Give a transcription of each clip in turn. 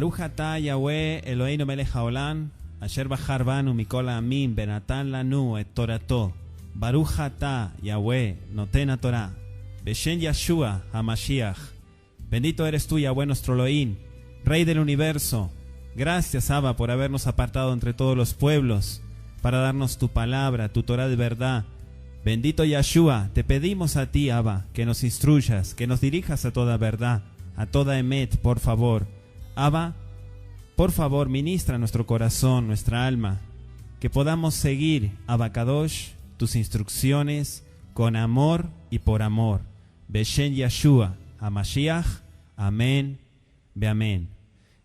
Baruch atah Yahweh Eloheinu melech haolam, asher bachar banu mikol ha'amim benatan lanu et torato. Baruch atah Yahweh noten haTorah, beshem Yeshua HaMashiach. Bendito eres tú, Yahweh nuestro Elohim, Rey del universo. Gracias, Abba, por habernos apartado entre todos los pueblos, para darnos tu palabra, tu Torah de verdad. Bendito Yeshua, te pedimos a ti, Abba, que nos instruyas, que nos dirijas a toda verdad, a toda emet, por favor. Abba, por favor, ministra nuestro corazón, nuestra alma, que podamos seguir, Abba Kadosh, tus instrucciones con amor y por amor. Beshem Yeshua HaMashiach, amén, be amén.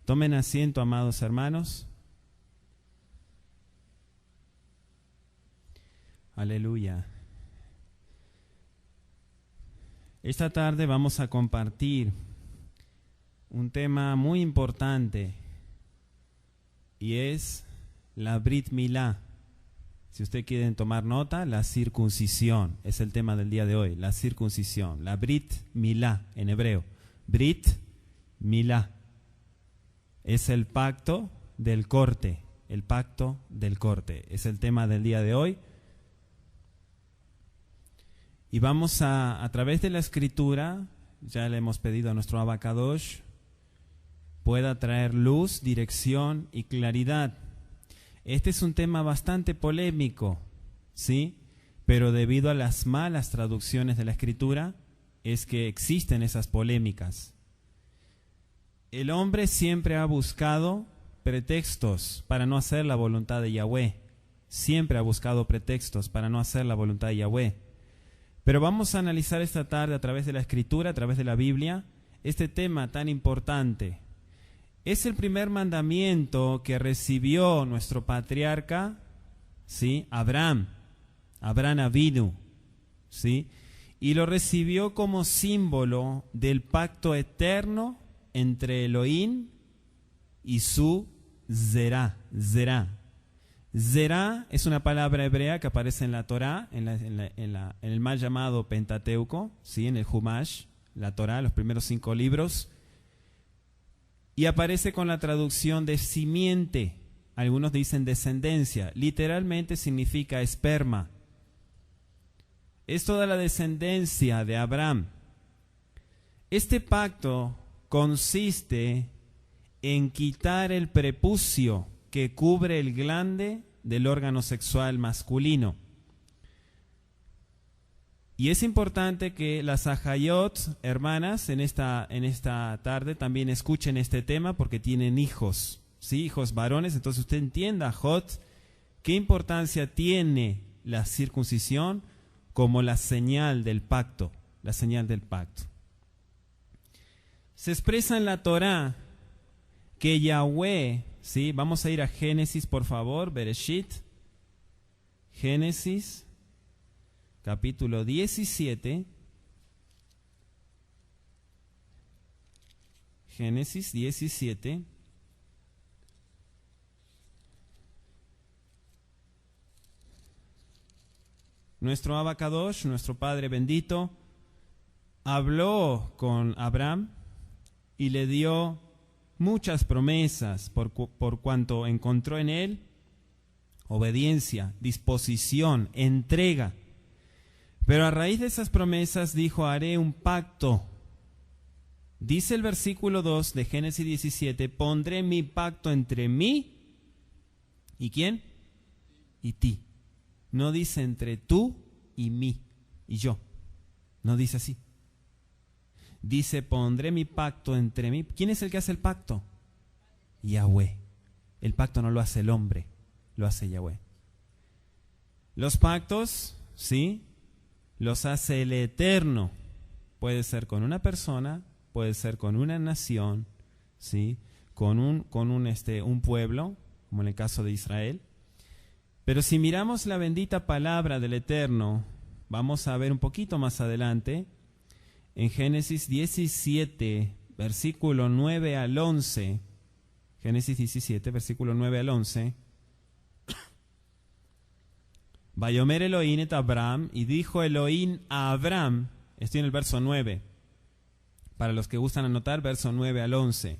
Tomen asiento, amados hermanos. Aleluya. Esta tarde vamos a compartir un tema muy importante y es la Brit Milá. Si ustedes quieren tomar nota, la circuncisión es el tema del día de hoy, la circuncisión, la Brit Milá en hebreo. Brit Milá es el pacto del corte, el pacto del corte es el tema del día de hoy. Y vamos a través de la escritura, ya le hemos pedido a nuestro Abba Kadosh, pueda traer luz, dirección y claridad. Este es un tema bastante polémico, ¿sí? Pero debido a las malas traducciones de la escritura, es que existen esas polémicas. El hombre siempre ha buscado pretextos para no hacer la voluntad de Yahweh. Siempre ha buscado pretextos para no hacer la voluntad de Yahweh. Pero vamos a analizar esta tarde a través de la escritura, a través de la Biblia, este tema tan importante. Es el primer mandamiento que recibió nuestro patriarca, ¿sí? Abraham Avinu, ¿sí? Y lo recibió como símbolo del pacto eterno entre Elohim y su Zerá. Zerá es una palabra hebrea que aparece en la Torá, en el mal llamado Pentateuco, ¿sí? En el Humash, la Torá, los primeros 5 libros, y aparece con la traducción de simiente. Algunos dicen descendencia, literalmente significa esperma. Es toda la descendencia de Abraham. Este pacto consiste en quitar el prepucio que cubre el glande del órgano sexual masculino. Y es importante que las Ajayot, hermanas, en esta tarde también escuchen este tema porque tienen hijos, ¿sí? Hijos varones. Entonces usted entienda, Jot, qué importancia tiene la circuncisión como la señal del pacto, la señal del pacto. Se expresa en la Torá que Yahweh, ¿sí? Vamos a ir a Génesis, por favor, Bereshit. Génesis, capítulo 17. Génesis 17. Nuestro Abba Kadosh, nuestro Padre bendito, habló con Abraham y le dio muchas promesas por cuanto encontró en él obediencia, disposición, entrega. Pero a raíz de esas promesas dijo: haré un pacto. Dice el versículo 2 de Génesis 17: pondré mi pacto entre mí y ¿quién? Y ti. No dice entre tú y mí y yo. No dice así. Dice: pondré mi pacto entre mí. ¿Quién es el que hace el pacto? Yahweh. El pacto no lo hace el hombre, lo hace Yahweh. Los pactos, ¿sí?, los hace el Eterno. Puede ser con una persona, puede ser con una nación, ¿sí?, con un pueblo, como en el caso de Israel. Pero si miramos la bendita palabra del Eterno, vamos a ver un poquito más adelante, en Génesis 17, versículo 9 al 11, Génesis 17, versículo 9 al 11, Vayomer Elohim et Abraham, y dijo Elohim a Abraham, estoy en el verso 9, para los que gustan anotar, verso 9 al 11,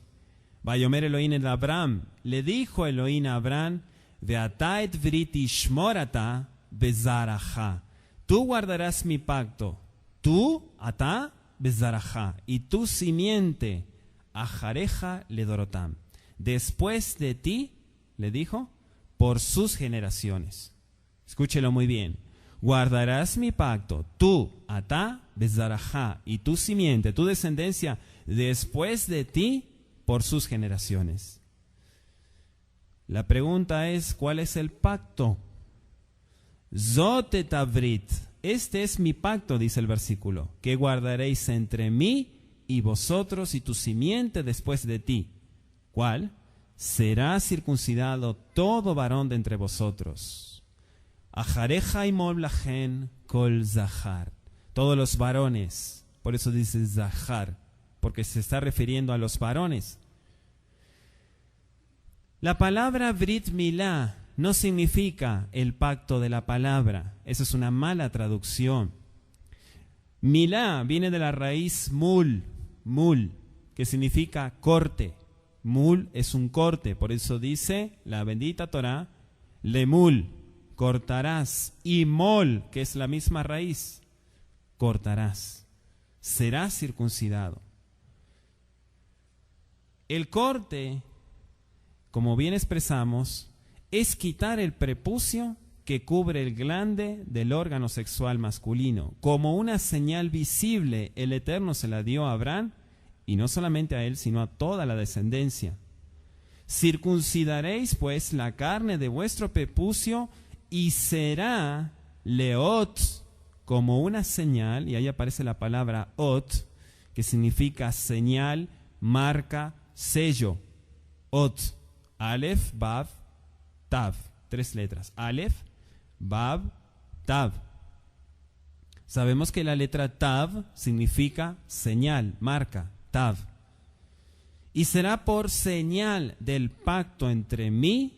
Vayomer Elohim el Abraham, le dijo Elohim a Abraham, Ve'ata et vriti shmorata bezaraja. Tú guardarás mi pacto, tú, ata, bezaraja, y tu simiente, ajareja ledorotam. Después de ti, le dijo, por sus generaciones. Escúchelo muy bien. Guardarás mi pacto, tú, ata, bezaraja, y tu simiente, tu descendencia, después de ti, por sus generaciones. La pregunta es, ¿cuál es el pacto? Zot et avrit. Este es mi pacto, dice el versículo, que guardaréis entre mí y vosotros y tu simiente después de ti. ¿Cuál? Será circuncidado todo varón de entre vosotros. Ajareja y moblajen kol zahar. Todos los varones. Por eso dice zahar, porque se está refiriendo a los varones. La palabra Brit Milá no significa el pacto de la palabra. Eso es una mala traducción. Milá viene de la raíz mul, que significa corte. Mul es un corte, por eso dice la bendita Torá, lemul, cortarás, y mol, que es la misma raíz, cortarás. Serás circuncidado. El corte, como bien expresamos, es quitar el prepucio que cubre el glande del órgano sexual masculino. Como una señal visible, el Eterno se la dio a Abraham, y no solamente a él, sino a toda la descendencia. Circuncidaréis pues la carne de vuestro prepucio, y será leot, como una señal, y ahí aparece la palabra ot, que significa señal, marca, sello. Ot. Aleph, Vav, Tav. 3 letras. Aleph, Vav, Tav. Sabemos que la letra Tav significa señal, marca, Tav. Y será por señal del pacto entre mí,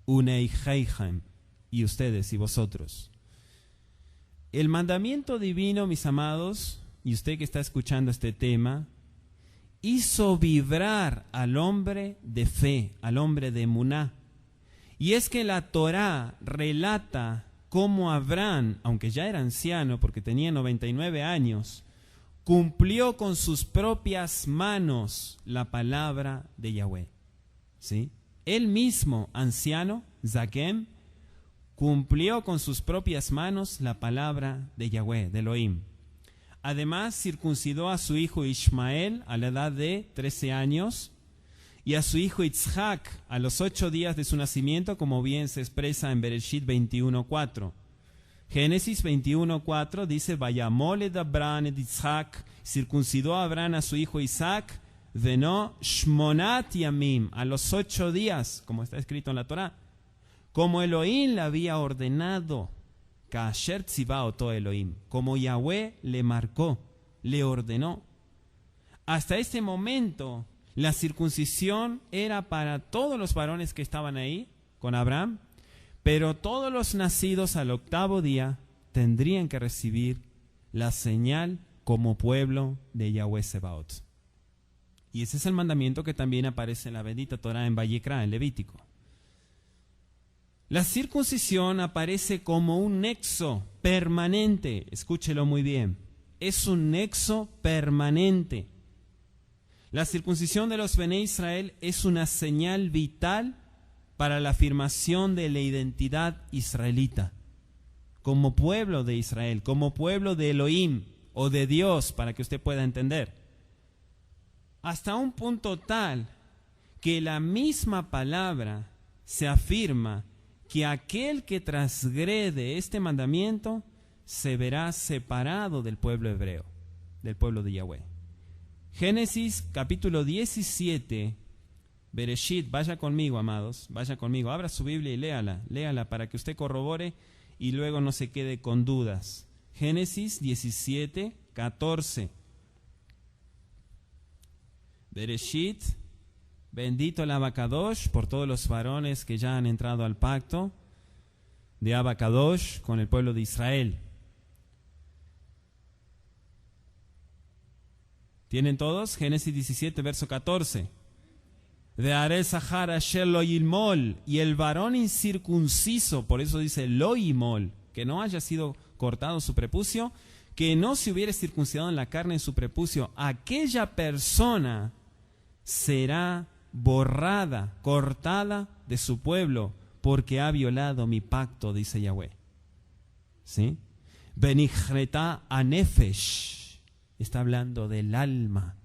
Uneiheichem, y ustedes y vosotros. El mandamiento divino, mis amados, y usted que está escuchando este tema, hizo vibrar al hombre de fe, al hombre de emuná. Y es que la Torá relata cómo Abraham, aunque ya era anciano porque tenía 99 años, cumplió con sus propias manos la palabra de Yahweh. ¿Sí? Él mismo, anciano, Zakem, cumplió con sus propias manos la palabra de Yahweh, de Elohim. Además, circuncidó a su hijo Ismael a la edad de 13 años y a su hijo Itzhak a los 8 días de su nacimiento, como bien se expresa en Bereshit 21.4. Génesis 21.4 dice, Vayamoled Abraham et Itzhak, circuncidó a Abraham a su hijo Isaac, Veno Shmonat Yamim, a los 8 días, como está escrito en la Torá, como Elohim le había ordenado. Kasher tzivah oto Elohim, como Yahweh le marcó, le ordenó. Hasta este momento, la circuncisión era para todos los varones que estaban ahí con Abraham, pero todos los nacidos al 8º día tendrían que recibir la señal como pueblo de Yahweh Sebaot. Y ese es el mandamiento que también aparece en la bendita Torá en Vayikra, en Levítico. La circuncisión aparece como un nexo permanente. Escúchelo muy bien. Es un nexo permanente. La circuncisión de los Bené Israel es una señal vital para la afirmación de la identidad israelita. Como pueblo de Israel, como pueblo de Elohim o de Dios, para que usted pueda entender. Hasta un punto tal que la misma palabra se afirma que aquel que transgrede este mandamiento se verá separado del pueblo hebreo, del pueblo de Yahweh. Génesis capítulo 17, Bereshit, vaya conmigo, amados, vaya conmigo, abra su Biblia y léala para que usted corrobore y luego no se quede con dudas. Génesis 17, 14. Bereshit, bendito el Abacadosh por todos los varones que ya han entrado al pacto de Abacadosh con el pueblo de Israel. ¿Tienen todos? Génesis 17, verso 14. de Are Sahar Asher Lo Yilmol, y el varón incircunciso, por eso dice Lo Yilmol, que no haya sido cortado su prepucio, que no se hubiere circuncidado en la carne en su prepucio, aquella persona será borrada, cortada de su pueblo, porque ha violado mi pacto, dice Yahweh. ¿Sí? Benichreta anefesh, está hablando del alma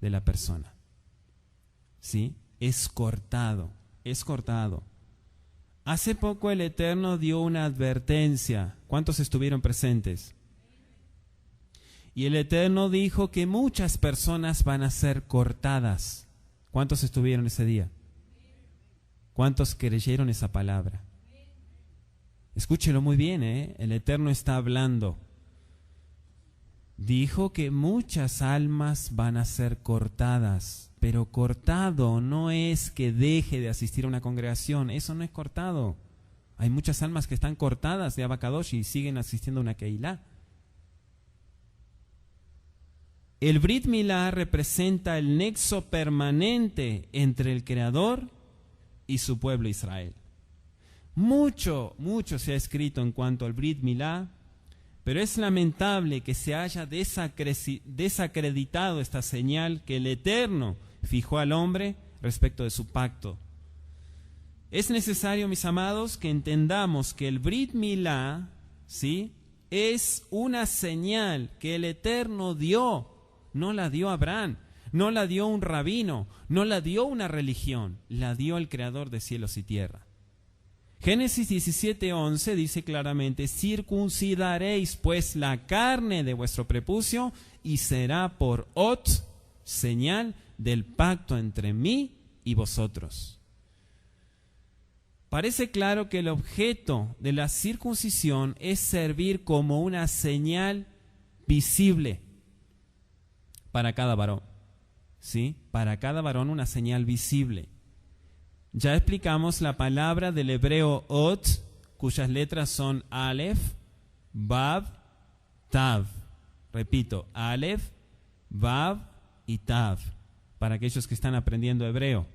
de la persona. ¿Sí? Es cortado, es cortado. Hace poco el Eterno dio una advertencia. ¿Cuántos estuvieron presentes? Y el Eterno dijo que muchas personas van a ser cortadas. ¿Cuántos estuvieron ese día? ¿Cuántos creyeron esa palabra? Escúchelo muy bien, el Eterno está hablando. Dijo que muchas almas van a ser cortadas, pero cortado no es que deje de asistir a una congregación, eso no es cortado. Hay muchas almas que están cortadas de Abacadosh y siguen asistiendo a una Keilah. El Brit Milá representa el nexo permanente entre el Creador y su pueblo Israel. Mucho se ha escrito en cuanto al Brit Milá, pero es lamentable que se haya desacreditado esta señal que el Eterno fijó al hombre respecto de su pacto. Es necesario, mis amados, que entendamos que el Brit Milá, ¿sí?, es una señal que el Eterno dio. No la dio Abraham, no la dio un rabino, no la dio una religión, la dio el Creador de cielos y tierra. Génesis 17:11 dice claramente: circuncidaréis pues la carne de vuestro prepucio y será por ot, señal del pacto entre mí y vosotros. Parece claro que el objeto de la circuncisión es servir como una señal visible para cada varón, ¿sí? Para cada varón una señal visible. Ya explicamos la palabra del hebreo ot, cuyas letras son Aleph, Vav, Tav. Repito, Aleph, Vav y Tav, para aquellos que están aprendiendo hebreo.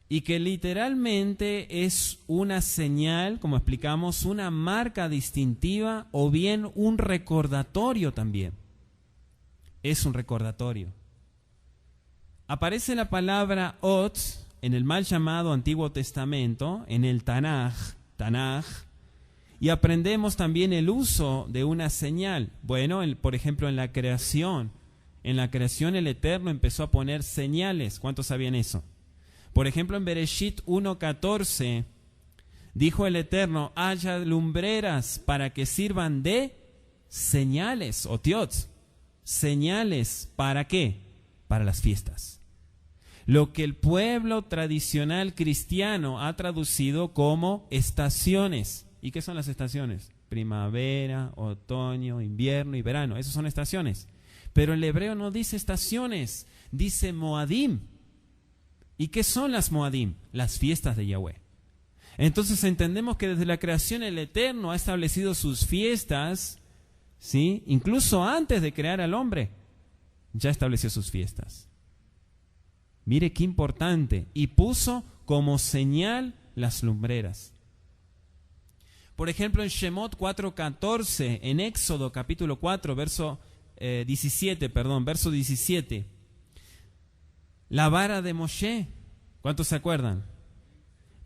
Y que literalmente es una señal, como explicamos, una marca distintiva o bien un recordatorio también. Es un recordatorio. Aparece la palabra ot en el mal llamado Antiguo Testamento, en el Tanaj, y aprendemos también el uso de una señal. Bueno, por ejemplo, en la creación el Eterno empezó a poner señales. ¿Cuántos sabían eso? Por ejemplo, en Bereshit 1:14 dijo el Eterno: haya lumbreras para que sirvan de señales, otiot. Señales, ¿para qué? Para las fiestas. Lo que el pueblo tradicional cristiano ha traducido como estaciones. ¿Y qué son las estaciones? Primavera, otoño, invierno y verano. Esas son estaciones. Pero el hebreo no dice estaciones, dice Moadim. ¿Y qué son las Moadim? Las fiestas de Yahweh. Entonces entendemos que desde la creación el Eterno ha establecido sus fiestas, ¿sí? Incluso antes de crear al hombre, ya estableció sus fiestas. Mire qué importante. Y puso como señal las lumbreras. Por ejemplo, en Shemot 4:14, en Éxodo capítulo 4, verso 17. La vara de Moshe, ¿cuántos se acuerdan?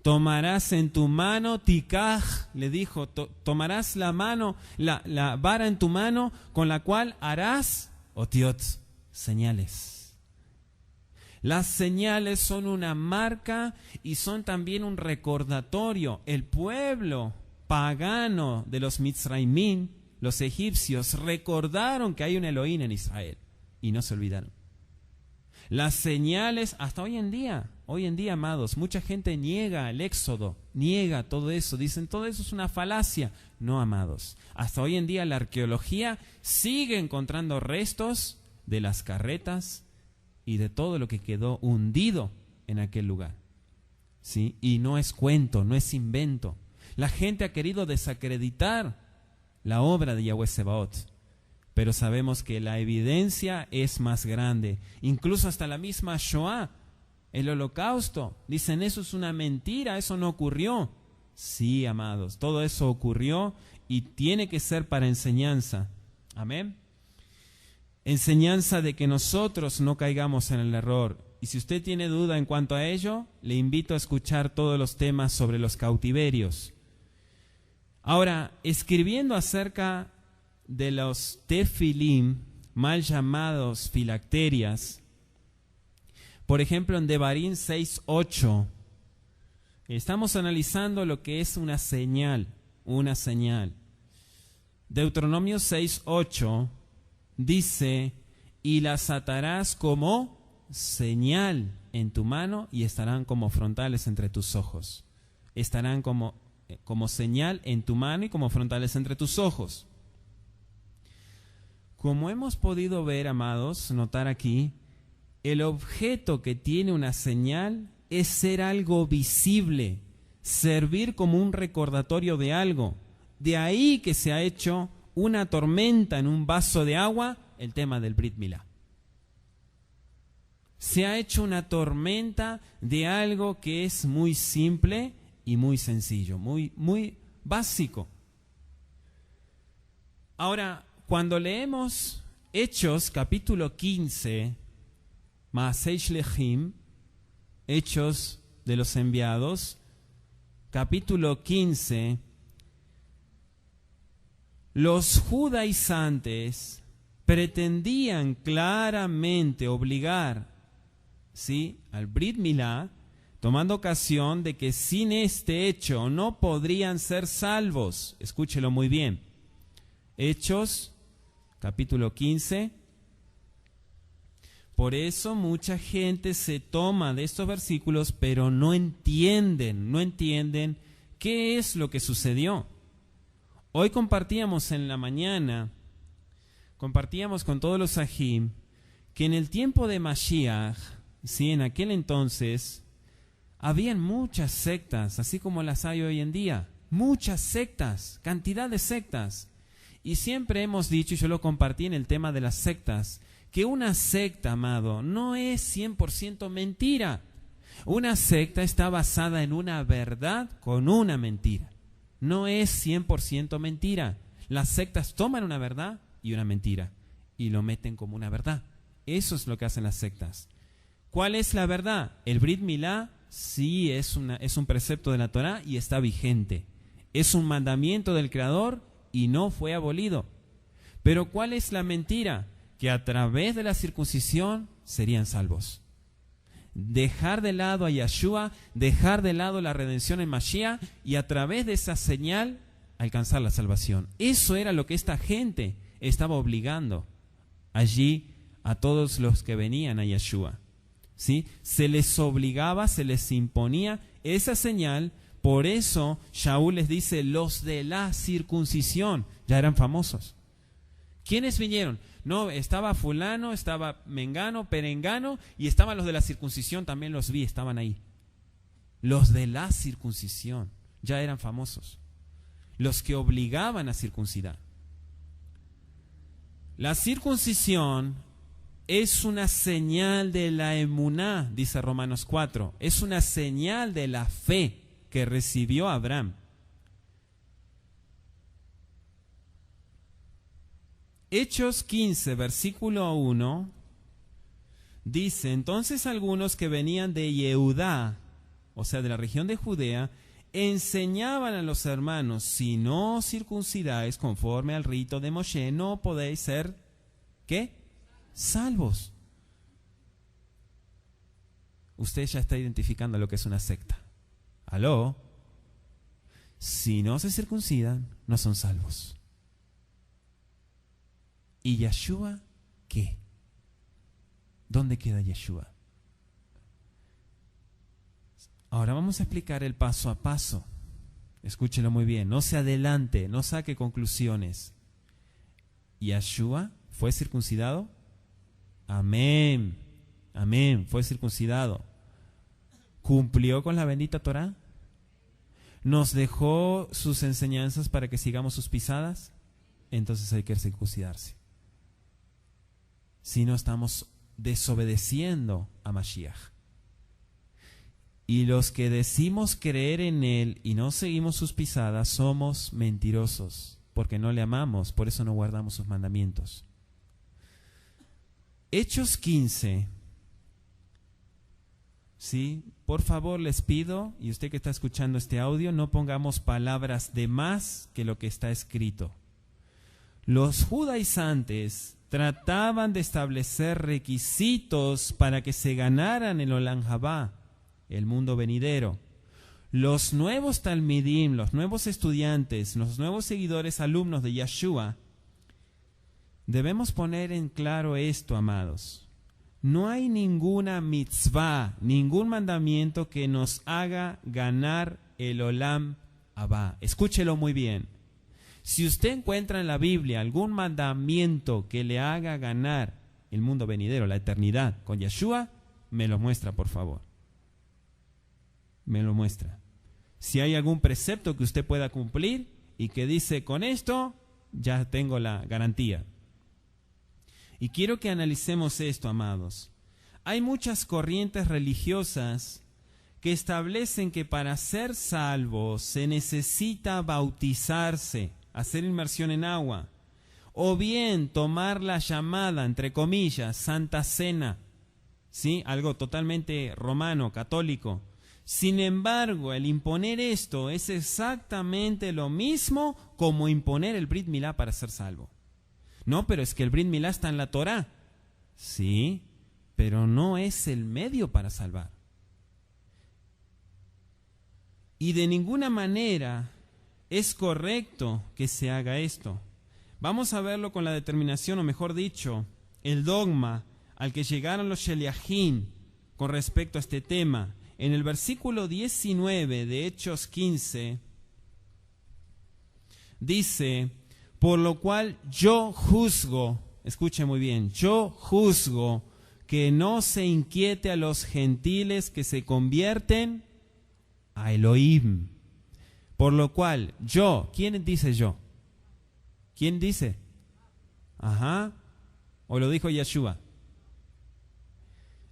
Tomarás en tu mano, tikaj, le dijo, tomarás la vara en tu mano con la cual harás otiot, señales. Las señales son una marca y son también un recordatorio. El pueblo pagano de los Mitzraimín, los egipcios, recordaron que hay un Elohim en Israel y no se olvidaron. Las señales, hasta hoy en día, amados, mucha gente niega el Éxodo, niega todo eso, dicen todo eso es una falacia. No, amados, hasta hoy en día la arqueología sigue encontrando restos de las carretas y de todo lo que quedó hundido en aquel lugar, ¿sí? Y no es cuento, no es invento. La gente ha querido desacreditar la obra de Yahweh Sebaot, pero sabemos que la evidencia es más grande. Incluso hasta la misma Shoah el holocausto. Dicen, eso es una mentira, eso no ocurrió. Sí, amados, todo eso ocurrió y tiene que ser para enseñanza. Amén. Enseñanza de que nosotros no caigamos en el error. Y si usted tiene duda en cuanto a ello, le invito a escuchar todos los temas sobre los cautiverios. Ahora, escribiendo acerca de los tefilim, mal llamados filacterias, por ejemplo en Devarim 6:8, estamos analizando lo que es una señal, una señal. Deuteronomio 6:8 dice, y las atarás como señal en tu mano y estarán como frontales entre tus ojos. Estarán como señal en tu mano y como frontales entre tus ojos. Como hemos podido ver, amados, notar aquí, el objeto que tiene una señal es ser algo visible, servir como un recordatorio de algo. De ahí que se ha hecho una tormenta en un vaso de agua, el tema del Brit Milá. Se ha hecho una tormenta de algo que es muy simple y muy sencillo, muy básico. Ahora, cuando leemos Hechos capítulo 15, Maasei Shlechim, Hechos de los Enviados, capítulo 15, los judaizantes pretendían claramente obligar, ¿sí?, al Brit Milá, tomando ocasión de que sin este hecho no podrían ser salvos. Escúchelo muy bien. Hechos, capítulo 15. Por eso mucha gente se toma de estos versículos, pero no entienden qué es lo que sucedió. Hoy compartíamos en la mañana, compartíamos con todos los Sahim, que en el tiempo de Mashiach, sí, en aquel entonces, habían muchas sectas, así como las hay hoy en día. Muchas sectas, cantidad de sectas. Y siempre hemos dicho, y yo lo compartí en el tema de las sectas, que una secta, amado, no es 100% mentira. Una secta está basada en una verdad con una mentira. No es 100% mentira. Las sectas toman una verdad y una mentira y lo meten como una verdad. Eso es lo que hacen las sectas. ¿Cuál es la verdad? El Brit Milá sí es un precepto de la Torá y está vigente. Es un mandamiento del Creador y no fue abolido. Pero ¿cuál es la mentira? Que a través de la circuncisión serían salvos. Dejar de lado a Yeshua, dejar de lado la redención en Mashiach y a través de esa señal alcanzar la salvación. Eso era lo que esta gente estaba obligando allí a todos los que venían a Yeshua. ¿Sí? Se les obligaba, se les imponía esa señal. Por eso Shaul les dice, los de la circuncisión ya eran famosos. ¿Quiénes vinieron? No, estaba fulano, estaba mengano, perengano, y estaban los de la circuncisión, también los vi, estaban ahí. Los de la circuncisión ya eran famosos. Los que obligaban a circuncidar. La circuncisión es una señal de la emuná, dice Romanos 4. Es una señal de la fe que recibió Abraham. Hechos 15, versículo 1, dice, entonces algunos que venían de Yehudá, o sea, de la región de Judea, enseñaban a los hermanos, si no circuncidáis conforme al rito de Moshe, no podéis ser, ¿qué? Salvos. Usted ya está identificando lo que es una secta. ¿Aló? Si no se circuncidan, no son salvos. ¿Y Yeshua qué? ¿Dónde queda Yeshua? Ahora vamos a explicar el paso a paso. Escúchelo muy bien, no se adelante, no saque conclusiones. ¿Yeshua fue circuncidado? Amén, amén, fue circuncidado. ¿Cumplió con la bendita Torá? ¿Nos dejó sus enseñanzas para que sigamos sus pisadas? Entonces hay que circuncidarse. Si no, estamos desobedeciendo a Mashiach. Y los que decimos creer en Él y no seguimos sus pisadas somos mentirosos, porque no le amamos, por eso no guardamos sus mandamientos. Hechos 15. ¿Sí? Por favor les pido, y usted que está escuchando este audio, no pongamos palabras de más que lo que está escrito. Los judaizantes trataban de establecer requisitos para que se ganaran el Olam Habá, el mundo venidero. Los nuevos talmidim, los nuevos estudiantes, los nuevos seguidores, alumnos de Yeshua, debemos poner en claro esto, amados. No hay ninguna mitzvah, ningún mandamiento que nos haga ganar el Olam Habá. Escúchelo muy bien. Si usted encuentra en la Biblia algún mandamiento que le haga ganar el mundo venidero, la eternidad con Yeshua, me lo muestra, por favor. Me lo muestra. Si hay algún precepto que usted pueda cumplir y que dice, con esto ya tengo la garantía. Y quiero que analicemos esto, amados. Hay muchas corrientes religiosas que establecen que para ser salvo se necesita bautizarse, hacer inmersión en agua, o bien tomar la llamada, entre comillas, Santa Cena, ¿sí? Algo totalmente romano, católico. Sin embargo, el imponer esto es exactamente lo mismo como imponer el Brit Milá para ser salvo. No, pero es que el Brit Milá está en la Torá. Sí, pero no es el medio para salvar. Y de ninguna manera es correcto que se haga esto. Vamos a verlo con la determinación, o mejor dicho, el dogma al que llegaron los Sheliachim con respecto a este tema. En el versículo 19 de Hechos 15, dice, por lo cual yo juzgo, escuche muy bien, yo juzgo que no se inquiete a los gentiles que se convierten a Elohim. Por lo cual yo, ¿quién dice yo? ¿Quién dice? Ajá, o lo dijo Yeshua.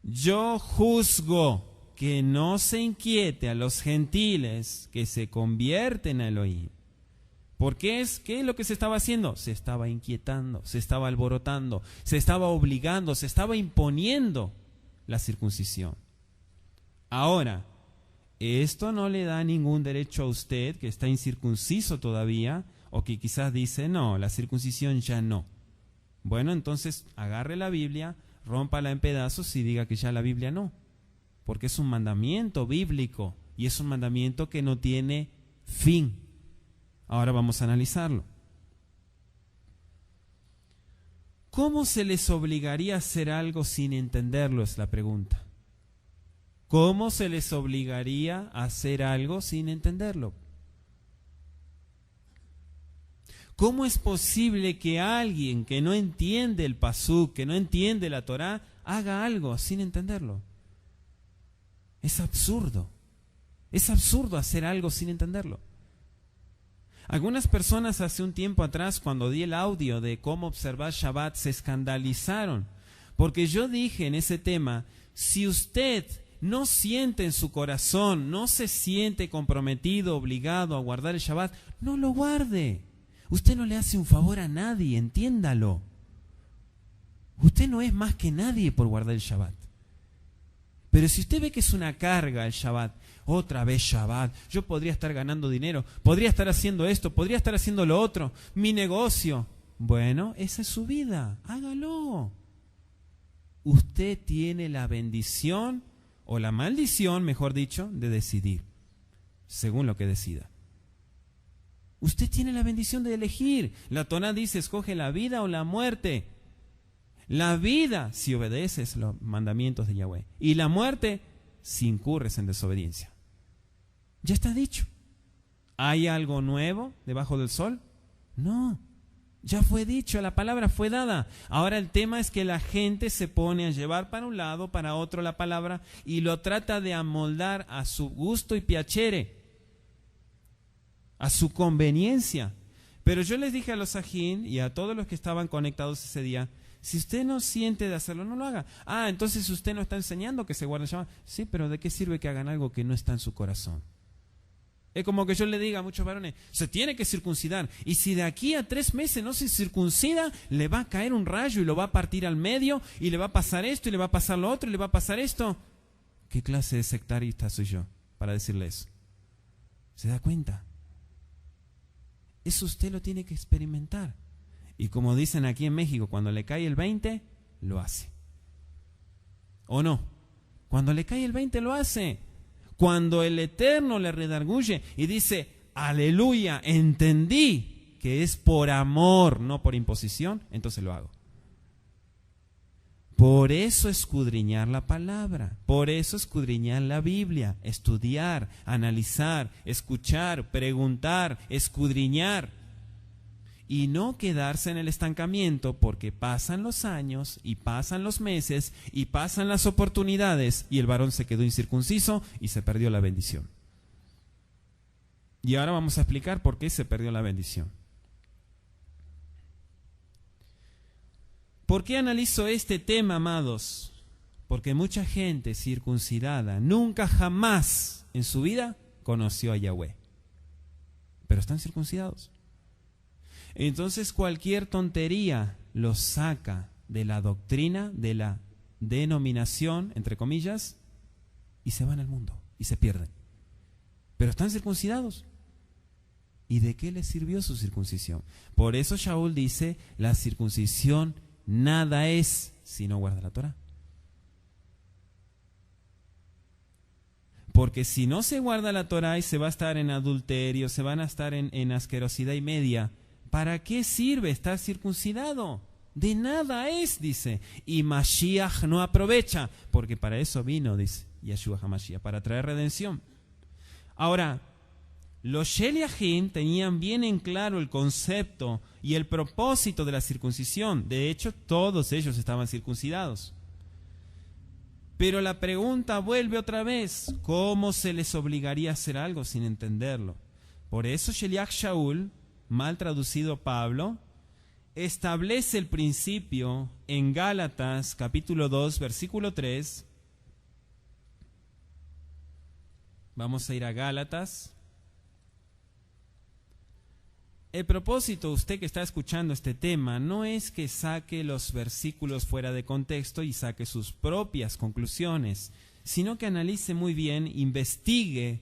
Yo juzgo que no se inquiete a los gentiles que se convierten a Elohim. ¿Qué es lo que se estaba haciendo? Se estaba inquietando, se estaba alborotando, se estaba obligando, se estaba imponiendo la circuncisión. Ahora, esto no le da ningún derecho a usted que está incircunciso todavía, o que quizás dice, no, la circuncisión ya no. Bueno, entonces agarre la Biblia, rómpala en pedazos y diga que ya la Biblia no. Porque es un mandamiento bíblico y es un mandamiento que no tiene fin. Ahora vamos a analizarlo. ¿Cómo se les obligaría a hacer algo sin entenderlo? Es la pregunta. ¿Cómo se les obligaría a hacer algo sin entenderlo? ¿Cómo es posible que alguien que no entiende el pasuk, que no entiende la Torá, haga algo sin entenderlo? Es absurdo. Es absurdo hacer algo sin entenderlo. Algunas personas hace un tiempo atrás, cuando di el audio de cómo observar Shabbat, se escandalizaron. Porque yo dije en ese tema, si usted no siente en su corazón, no se siente comprometido, obligado a guardar el Shabbat, no lo guarde. Usted no le hace un favor a nadie, entiéndalo. Usted no es más que nadie por guardar el Shabbat. Pero si usted ve que es una carga el Shabbat, otra vez Shabbat, yo podría estar ganando dinero, podría estar haciendo esto, podría estar haciendo lo otro, mi negocio. Bueno, esa es su vida, hágalo. Usted tiene la bendición, o la maldición, mejor dicho, de decidir, según lo que decida. Usted tiene la bendición de elegir. La Torá dice, escoge la vida o la muerte. La vida si obedeces los mandamientos de Yahweh. Y la muerte si incurres en desobediencia. Ya está dicho. ¿Hay algo nuevo debajo del sol? No. Ya fue dicho, la palabra fue dada. Ahora el tema es que la gente se pone a llevar para un lado, para otro la palabra y lo trata de amoldar a su gusto y piacere, a su conveniencia. Pero yo les dije a los Sajín y a todos los que estaban conectados ese día, si usted no siente de hacerlo, no lo haga. Ah, entonces usted no está enseñando que se guarde el Shabbat. Sí, pero ¿de qué sirve que hagan algo que no está en su corazón? Es como que yo le diga a muchos varones, se tiene que circuncidar. Y si de aquí a 3 meses no se circuncida, le va a caer un rayo y lo va a partir al medio, y le va a pasar esto, y le va a pasar lo otro, y le va a pasar esto. ¿Qué clase de sectarista soy yo para decirle eso? ¿Se da cuenta? Eso usted lo tiene que experimentar. Y como dicen aquí en México, cuando le cae el 20, lo hace. ¿O no? Cuando le cae el 20, lo hace. Cuando el Eterno le redarguye y dice, aleluya, entendí que es por amor, no por imposición, entonces lo hago. Por eso escudriñar la palabra, por eso escudriñar la Biblia, estudiar, analizar, escuchar, preguntar, escudriñar. Y no quedarse en el estancamiento, porque pasan los años y pasan los meses y pasan las oportunidades y el varón se quedó incircunciso y se perdió la bendición. Y ahora vamos a explicar por qué se perdió la bendición. ¿Por qué analizo este tema, amados? Porque mucha gente circuncidada nunca jamás en su vida conoció a Yahweh, pero están circuncidados. Entonces cualquier tontería los saca de la doctrina, de la denominación, entre comillas, y se van al mundo y se pierden. Pero están circuncidados. ¿Y de qué les sirvió su circuncisión? Por eso Shaul dice, la circuncisión nada es si no guarda la Torah. Porque si no se guarda la Torah y se va a estar en adulterio, se van a estar en asquerosidad y media, ¿para qué sirve estar circuncidado? De nada es, dice. Y Mashiach no aprovecha, porque para eso vino, dice Yeshua HaMashiach, para traer redención. Ahora, los Sheliachim tenían bien en claro el concepto y el propósito de la circuncisión. De hecho, todos ellos estaban circuncidados. Pero la pregunta vuelve otra vez, ¿cómo se les obligaría a hacer algo sin entenderlo? Por eso Sheliach Shaul, mal traducido Pablo, establece el principio en Gálatas capítulo 2 versículo 3. Vamos a ir a Gálatas. El propósito, usted que está escuchando este tema, no es que saque los versículos fuera de contexto y saque sus propias conclusiones, sino que analice muy bien, investigue,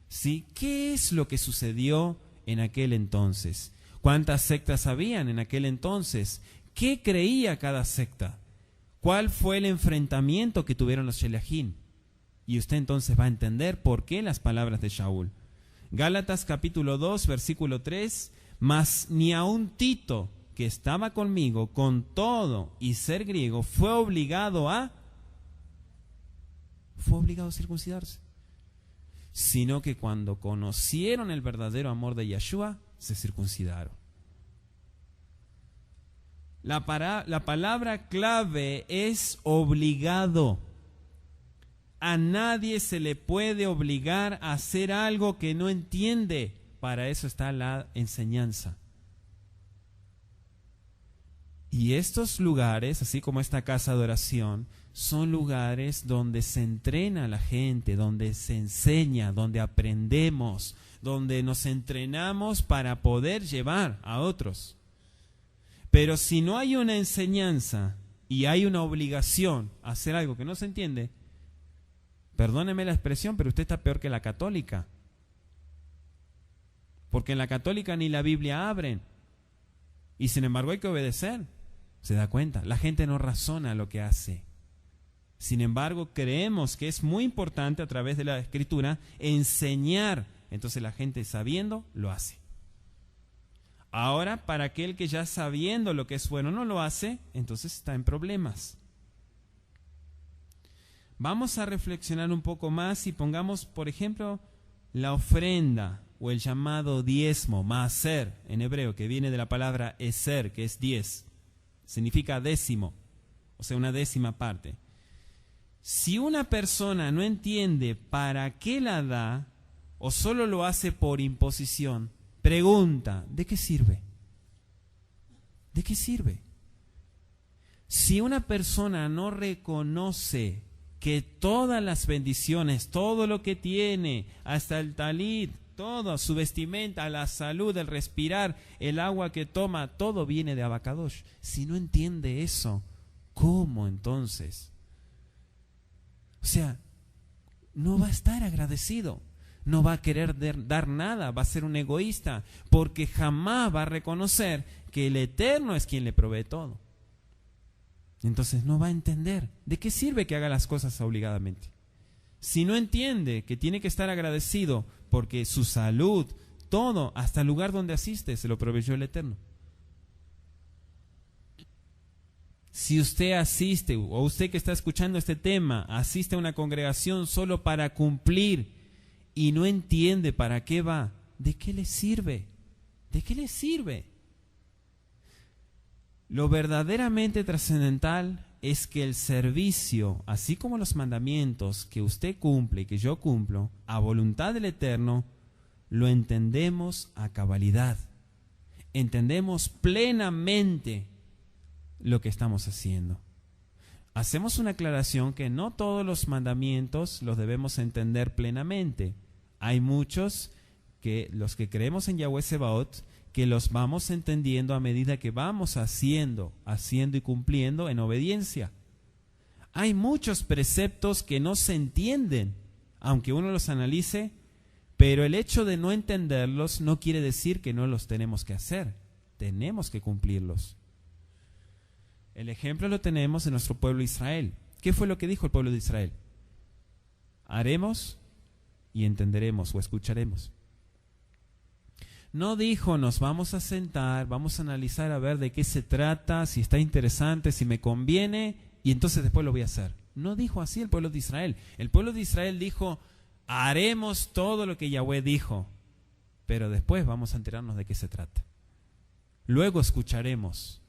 ¿sí?, qué es lo que sucedió en aquel entonces. ¿Cuántas sectas habían en aquel entonces? ¿Qué creía cada secta? ¿Cuál fue el enfrentamiento que tuvieron los Sheliachim? Y usted entonces va a entender por qué las palabras de Shaul. Gálatas capítulo 2, versículo 3. Mas ni aun Tito, que estaba conmigo, con todo y ser griego, fue obligado a circuncidarse. Sino que cuando conocieron el verdadero amor de Yeshua, se circuncidaron. La palabra clave es obligado. A nadie se le puede obligar a hacer algo que no entiende. Para eso está la enseñanza. Y estos lugares, así como esta casa de oración, son lugares donde se entrena a la gente, donde se enseña, donde aprendemos, donde nos entrenamos para poder llevar a otros. Pero si no hay una enseñanza y hay una obligación a hacer algo que no se entiende, perdóneme la expresión, pero usted está peor que la católica. Porque en la católica ni la Biblia abren. Y sin embargo hay que obedecer. ¿Se da cuenta? La gente no razona lo que hace. Sin embargo, creemos que es muy importante a través de la Escritura enseñar. Entonces la gente sabiendo lo hace. Ahora, para aquel que ya sabiendo lo que es bueno no lo hace, entonces está en problemas. Vamos a reflexionar un poco más y pongamos, por ejemplo, la ofrenda o el llamado diezmo, maaser, en hebreo, que viene de la palabra eser, que es 10. Significa décimo, o sea, una décima parte. Si una persona no entiende para qué la da, o solo lo hace por imposición, pregunta, ¿de qué sirve? ¿De qué sirve? Si una persona no reconoce que todas las bendiciones, todo lo que tiene, hasta el talit, todo, su vestimenta, la salud, el respirar, el agua que toma, todo viene de Abacadosh. Si no entiende eso, ¿cómo entonces? O sea, no va a estar agradecido, no va a querer dar nada, va a ser un egoísta, porque jamás va a reconocer que el Eterno es quien le provee todo. Entonces no va a entender. ¿De qué sirve que haga las cosas obligadamente? Si no entiende que tiene que estar agradecido porque su salud, todo, hasta el lugar donde asiste, se lo proveyó el Eterno. Si usted asiste, o usted que está escuchando este tema, asiste a una congregación solo para cumplir y no entiende para qué va, ¿de qué le sirve? ¿De qué le sirve? Lo verdaderamente trascendental es que el servicio, así como los mandamientos que usted cumple y que yo cumplo, a voluntad del Eterno, lo entendemos a cabalidad. Entendemos plenamente lo que estamos haciendo. Hacemos una aclaración que no todos los mandamientos los debemos entender plenamente. Hay muchos que los que creemos en Yahweh Sebaot, que los vamos entendiendo a medida que vamos haciendo y cumpliendo en obediencia. Hay muchos preceptos que no se entienden, aunque uno los analice, pero el hecho de no entenderlos no quiere decir que no los tenemos que hacer. Tenemos que cumplirlos. El ejemplo lo tenemos en nuestro pueblo Israel. ¿Qué fue lo que dijo el pueblo de Israel? Haremos y entenderemos o escucharemos. No dijo, nos vamos a sentar, vamos a analizar a ver de qué se trata, si está interesante, si me conviene, y entonces después lo voy a hacer. No dijo así el pueblo de Israel. El pueblo de Israel dijo, haremos todo lo que Yahweh dijo, pero después vamos a enterarnos de qué se trata. Luego escucharemos.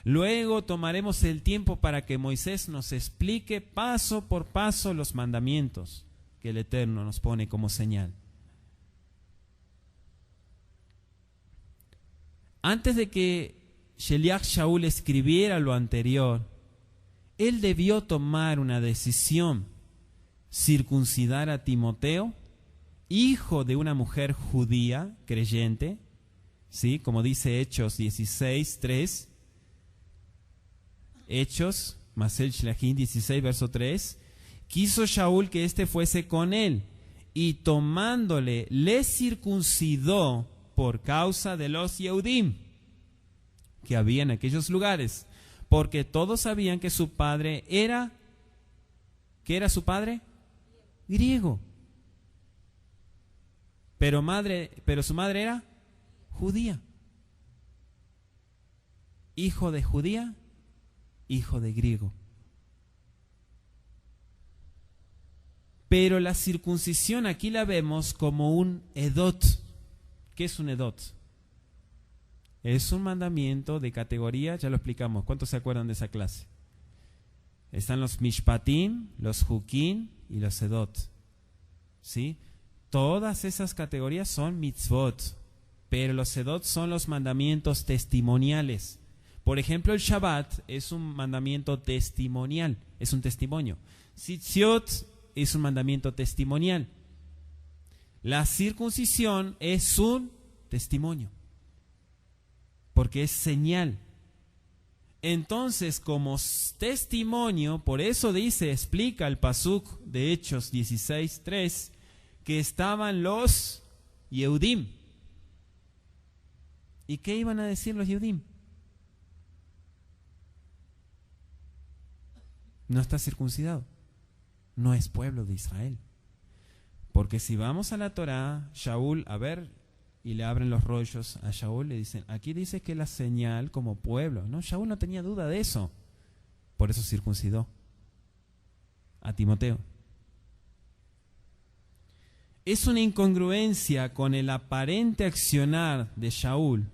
Luego tomaremos el tiempo para que Moisés nos explique paso por paso los mandamientos que el Eterno nos pone como señal. Antes de que Sheliach Shaul escribiera lo anterior, él debió tomar una decisión: circuncidar a Timoteo, hijo de una mujer judía creyente, ¿sí? Como dice Hechos 16:3. Hechos, Masel Shlachim 16, verso 3. Quiso Shaul que éste fuese con él, y tomándole, le circuncidó por causa de los Yehudim que había en aquellos lugares, porque todos sabían que su padre era, ¿qué era su padre? Griego. Pero su madre era judía. Hijo de judía, hijo de griego. Pero la circuncisión aquí la vemos como un edot. ¿Qué es un edot? Es un mandamiento de categoría, ya lo explicamos. ¿Cuántos se acuerdan de esa clase? Están los mishpatim, los hukim y los edot. ¿Sí? Todas esas categorías son mitzvot, pero los edot son los mandamientos testimoniales. Por ejemplo, el Shabbat es un mandamiento testimonial, es un testimonio. Tzitziot es un mandamiento testimonial. La circuncisión es un testimonio, porque es señal. Entonces, como testimonio, por eso explica el pasuk de Hechos 16:3, que estaban los Yehudim. ¿Y qué iban a decir los Yehudim? No está circuncidado, no es pueblo de Israel. Porque si vamos a la Torá, Shaul, a ver, y le abren los rollos a Shaul, le dicen, aquí dice que la señal como pueblo. No, Shaul no tenía duda de eso. Por eso circuncidó a Timoteo. Es una incongruencia con el aparente accionar de Shaul,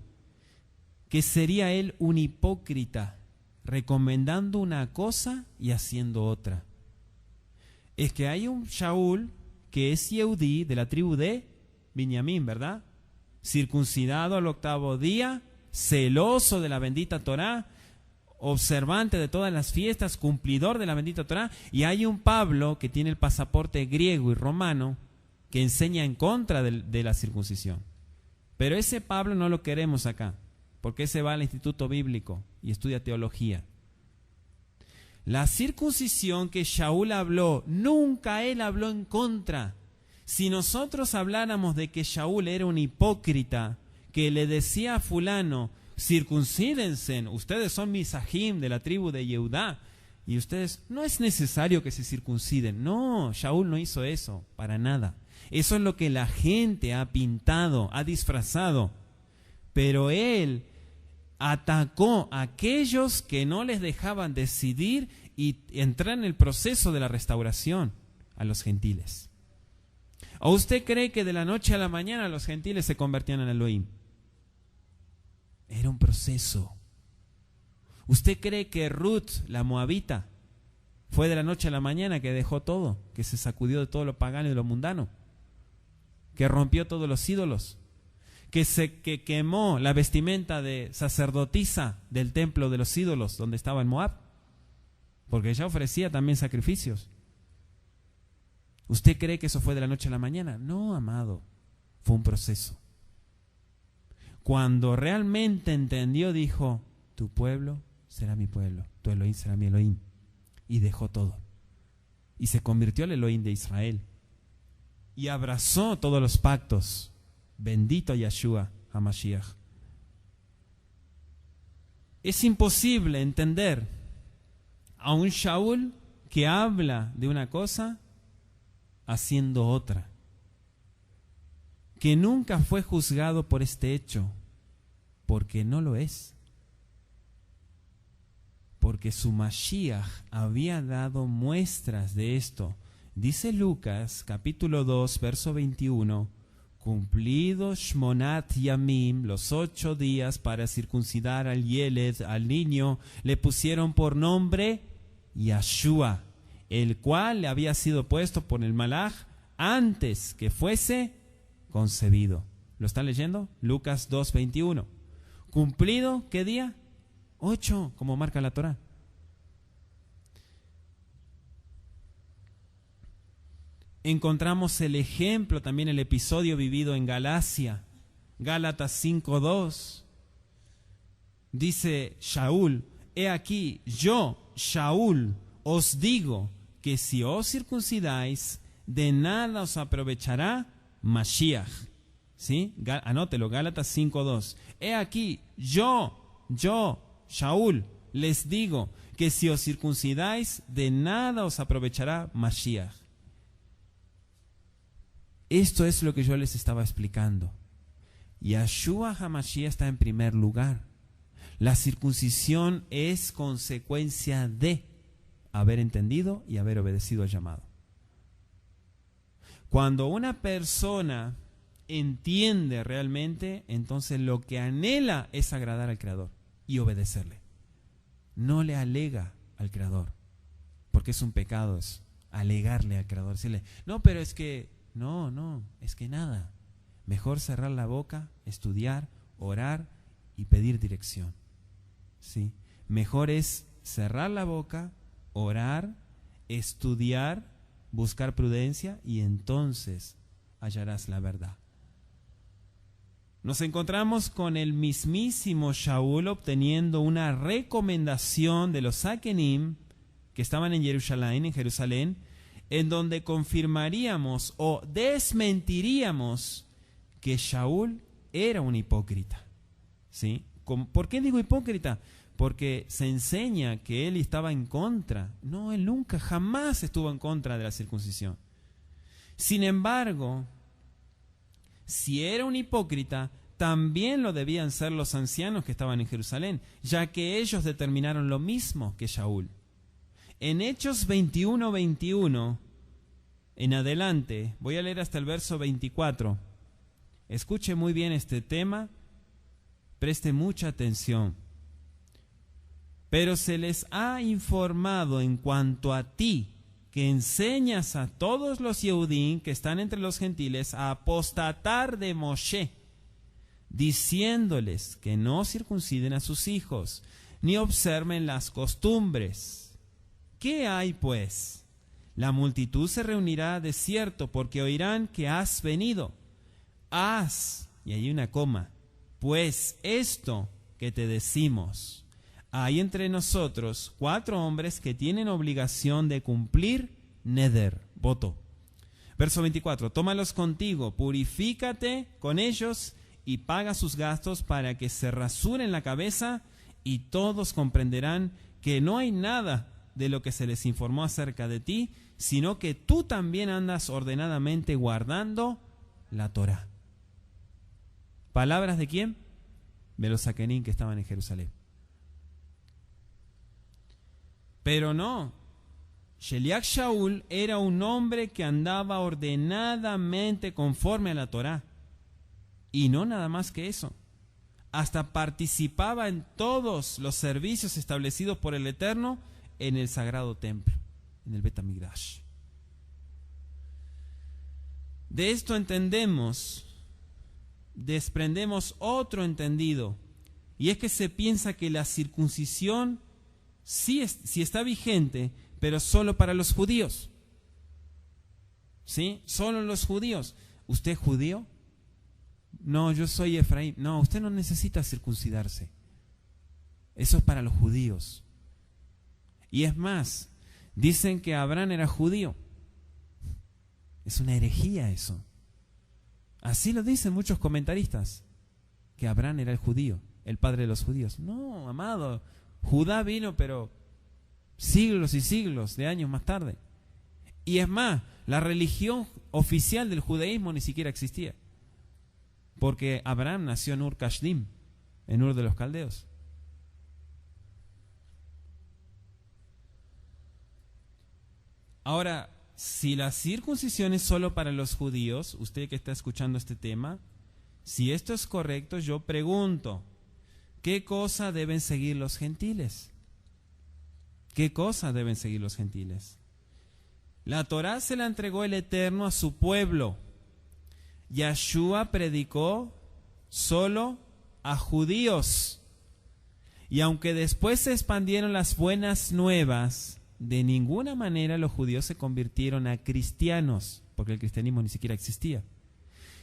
que sería él un hipócrita, recomendando una cosa y haciendo otra. Es que hay un Shaul que es Yehudí de la tribu de Binyamin, ¿verdad? Circuncidado al 8º día, celoso de la bendita Torá, observante de todas las fiestas, cumplidor de la bendita Torá, y hay un Pablo que tiene el pasaporte griego y romano que enseña en contra de la circuncisión. Pero ese Pablo no lo queremos acá, porque ese va al instituto bíblico y estudia teología. La circuncisión que Shaul habló, nunca él habló en contra. Si nosotros habláramos de que Shaul era un hipócrita, que le decía a fulano, circuncídense, ustedes son misajim de la tribu de Yehudá, y ustedes, no es necesario que se circunciden. No, Shaul no hizo eso, para nada. Eso es lo que la gente ha pintado, ha disfrazado. Pero él atacó a aquellos que no les dejaban decidir y entrar en el proceso de la restauración a los gentiles. ¿O usted cree que de la noche a la mañana los gentiles se convertían en Elohim? Era un proceso. ¿Usted cree que Ruth, la moabita, fue de la noche a la mañana que dejó todo, que se sacudió de todo lo pagano y de lo mundano, que rompió todos los ídolos, que quemó la vestimenta de sacerdotisa del templo de los ídolos donde estaba en Moab? Porque ella ofrecía también sacrificios. ¿Usted cree que eso fue de la noche a la mañana? No, amado, fue un proceso. Cuando realmente entendió, dijo, tu pueblo será mi pueblo, tu Elohim será mi Elohim. Y dejó todo. Y se convirtió al Elohim de Israel. Y abrazó todos los pactos. Bendito Yeshua HaMashiach. Es imposible entender a un Shaul que habla de una cosa haciendo otra, que nunca fue juzgado por este hecho, porque no lo es, porque su Mashiach había dado muestras de esto. Dice Lucas capítulo 2 verso 21, cumplidos Shmonat Yamim, los 8 días para circuncidar al Yeled, al niño, le pusieron por nombre Yeshua, el cual le había sido puesto por el Malaj antes que fuese concebido. ¿Lo están leyendo? Lucas 2:21. ¿Cumplido qué día? 8, como marca la Torá. Encontramos el ejemplo, también el episodio vivido en Galacia, Gálatas 5:2. Dice Shaul, he aquí, yo, Shaul, os digo que si os circuncidáis, de nada os aprovechará Mashiach. ¿Sí? Anótelo, Gálatas 5:2. He aquí, yo, Shaul, les digo que si os circuncidáis, de nada os aprovechará Mashiach. Esto es lo que yo les estaba explicando. Yeshua HaMashiach está en primer lugar. La circuncisión es consecuencia de haber entendido y haber obedecido al llamado. Cuando una persona entiende realmente, entonces lo que anhela es agradar al Creador y obedecerle. No le alega al Creador, porque es un pecado eso, alegarle al Creador, decirle, no, pero es que, no, es que nada. Mejor cerrar la boca, estudiar, orar y pedir dirección. ¿Sí? Mejor es cerrar la boca, orar, estudiar, buscar prudencia y entonces hallarás la verdad. Nos encontramos con el mismísimo Shaul obteniendo una recomendación de los Hakenim que estaban en Jerusalén, en donde confirmaríamos o desmentiríamos que Shaul era un hipócrita. ¿Sí? ¿Por qué digo hipócrita? Porque se enseña que él estaba en contra. No, él nunca, jamás estuvo en contra de la circuncisión. Sin embargo, si era un hipócrita, también lo debían ser los ancianos que estaban en Jerusalén, ya que ellos determinaron lo mismo que Shaul. En Hechos 21:21, en adelante, voy a leer hasta el verso 24. Escuche muy bien este tema, preste mucha atención. Pero se les ha informado en cuanto a ti, que enseñas a todos los Yehudim que están entre los gentiles a apostatar de Moshe, diciéndoles que no circunciden a sus hijos, ni observen las costumbres. ¿Qué hay, pues? La multitud se reunirá de cierto, porque oirán que has venido. Haz, y hay una coma, pues esto que te decimos. Hay entre nosotros 4 hombres que tienen obligación de cumplir neder, voto. Verso 24, tómalos contigo, purifícate con ellos y paga sus gastos para que se rasuren la cabeza, y todos comprenderán que no hay nada de lo que se les informó acerca de ti, sino que tú también andas ordenadamente guardando la Torá. ¿Palabras de quién? De los Saquenín que estaban en Jerusalén. Pero no, Sheliach Shaul era un hombre que andaba ordenadamente conforme a la Torá. Y no nada más que eso. Hasta participaba en todos los servicios establecidos por el Eterno en el sagrado templo, en el Bet HaMikdash. De esto desprendemos otro entendido, y es que se piensa que la circuncisión sí está vigente, pero solo para los judíos. ¿Sí? Solo los judíos. ¿Usted es judío? No, yo soy Efraín. No, usted no necesita circuncidarse. Eso es para los judíos. Y es más, dicen que Abraham era judío. Es una herejía eso. Así lo dicen muchos comentaristas, que Abraham era el judío, el padre de los judíos. No, amado, Judá vino, pero siglos y siglos de años más tarde. Y es más, la religión oficial del judaísmo ni siquiera existía, porque Abraham nació en Ur Kasdim, en Ur de los Caldeos. Ahora, si la circuncisión es solo para los judíos, usted que está escuchando este tema, si esto es correcto, yo pregunto, ¿qué cosa deben seguir los gentiles? ¿Qué cosa deben seguir los gentiles? La Torá se la entregó el Eterno a su pueblo. Yahshua predicó solo a judíos. Y aunque después se expandieron las buenas nuevas, de ninguna manera los judíos se convirtieron a cristianos, porque el cristianismo ni siquiera existía,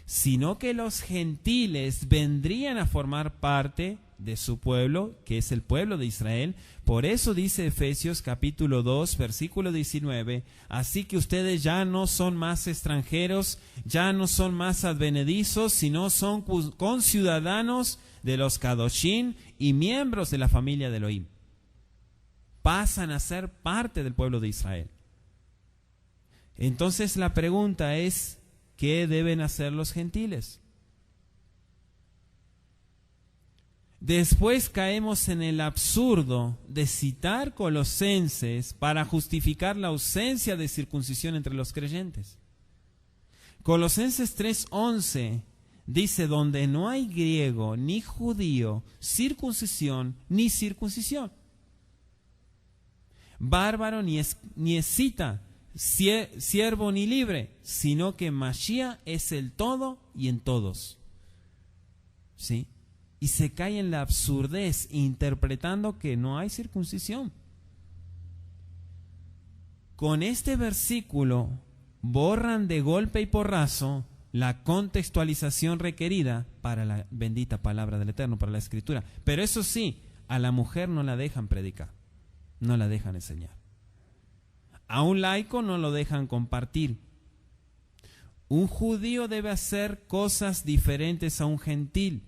sino que los gentiles vendrían a formar parte de su pueblo, que es el pueblo de Israel. Por eso dice Efesios capítulo 2, versículo 19, así que ustedes ya no son más extranjeros, ya no son más advenedizos, sino son conciudadanos de los Kadoshim y miembros de la familia de Elohim. Pasan a ser parte del pueblo de Israel. Entonces la pregunta es, ¿qué deben hacer los gentiles? Después caemos en el absurdo de citar Colosenses para justificar la ausencia de circuncisión entre los creyentes. Colosenses 3:11 dice, donde no hay griego ni judío, circuncisión ni circuncisión, bárbaro ni escita, siervo ni libre, sino que Mashiach es el todo y en todos. ¿Sí? Y se cae en la absurdez interpretando que no hay circuncisión. Con este versículo borran de golpe y porrazo la contextualización requerida para la bendita palabra del Eterno, para la Escritura. Pero eso sí, a la mujer no la dejan predicar, no la dejan enseñar. A un laico no lo dejan compartir. Un judío debe hacer cosas diferentes a un gentil.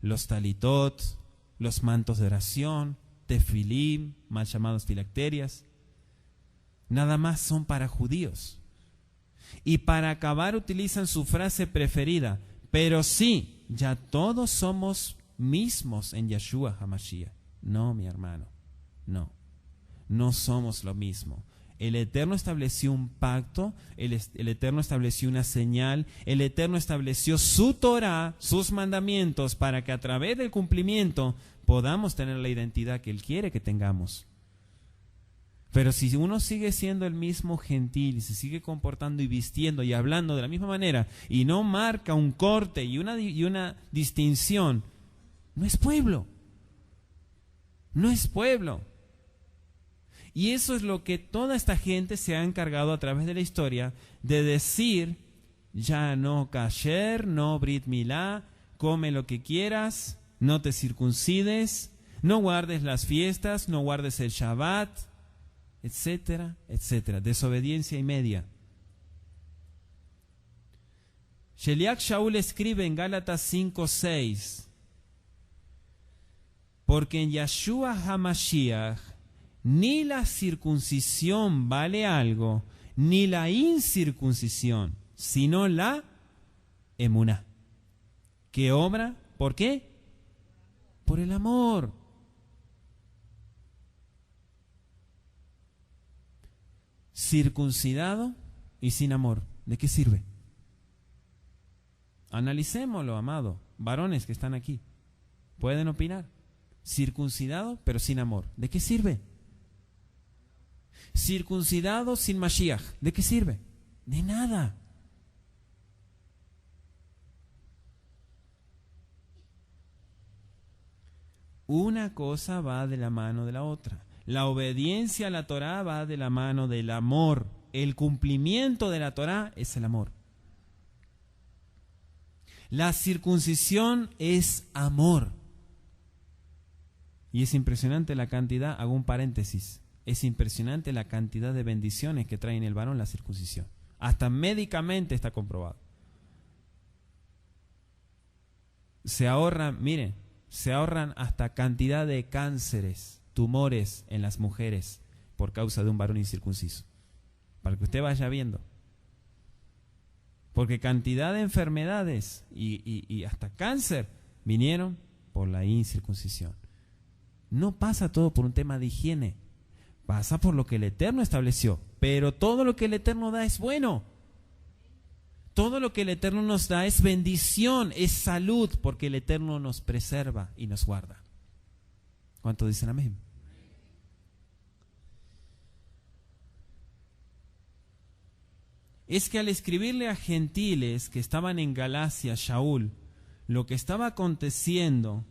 Los talitot, los mantos de oración, tefilim, mal llamados filacterias, nada más son para judíos. Y para acabar utilizan su frase preferida, pero sí, ya todos somos mismos en Yahshua HaMashiach. No, mi hermano, no somos lo mismo. El Eterno estableció un pacto, el Eterno estableció una señal, el Eterno estableció su Torah, sus mandamientos, para que a través del cumplimiento podamos tener la identidad que Él quiere que tengamos. Pero si uno sigue siendo el mismo gentil y se sigue comportando y vistiendo y hablando de la misma manera y no marca un corte y una distinción, no es pueblo. No es pueblo. Y eso es lo que toda esta gente se ha encargado a través de la historia de decir: ya no kasher, no brit milá, come lo que quieras, no te circuncides, no guardes las fiestas, no guardes el Shabbat, etcétera, etcétera. Desobediencia y media. Sheliach Shaul escribe en Gálatas 5:6: porque en Yeshua HaMashiach ni la circuncisión vale algo, ni la incircuncisión, sino la emuná. ¿Qué obra? ¿Por qué? Por el amor. Circuncidado y sin amor, ¿de qué sirve? Analicémoslo, amado. Varones que están aquí, pueden opinar. Circuncidado pero sin amor, ¿de qué sirve? Circuncidado sin Mashiach, ¿de qué sirve? De nada. Una cosa va de la mano de la otra. La obediencia a la Torá va de la mano del amor. El cumplimiento de la Torá es el amor. La circuncisión es amor. Y es impresionante la cantidad, hago un paréntesis, es impresionante la cantidad de bendiciones que trae en el varón la circuncisión. Hasta médicamente está comprobado. Se ahorran, miren, se ahorran hasta cantidad de cánceres, tumores en las mujeres por causa de un varón incircunciso. Para que usted vaya viendo. Porque cantidad de enfermedades y hasta cáncer vinieron por la incircuncisión. No pasa todo por un tema de higiene, pasa por lo que el Eterno estableció. Pero todo lo que el Eterno da es bueno. Todo lo que el Eterno nos da es bendición, es salud, porque el Eterno nos preserva y nos guarda. ¿Cuántos dicen amén? Es que al escribirle a gentiles que estaban en Galacia, Shaul, lo que estaba aconteciendo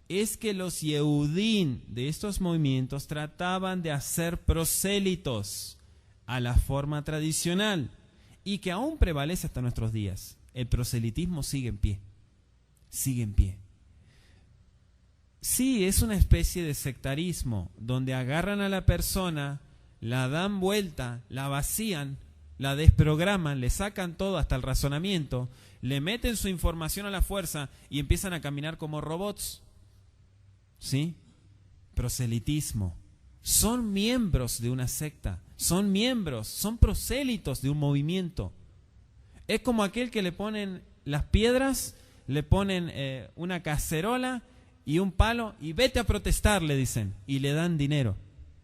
es que los Yehudim de estos movimientos trataban de hacer prosélitos a la forma tradicional y que aún prevalece hasta nuestros días. El proselitismo sigue en pie, sigue en pie. Sí, es una especie de sectarismo donde agarran a la persona, la dan vuelta, la vacían, la desprograman, le sacan todo hasta el razonamiento, le meten su información a la fuerza y empiezan a caminar como robots. ¿Sí? Proselitismo. Son miembros de una secta, son miembros, son prosélitos de un movimiento. Es como aquel que le ponen las piedras, le ponen una cacerola y un palo y vete a protestar, le dicen, y le dan dinero.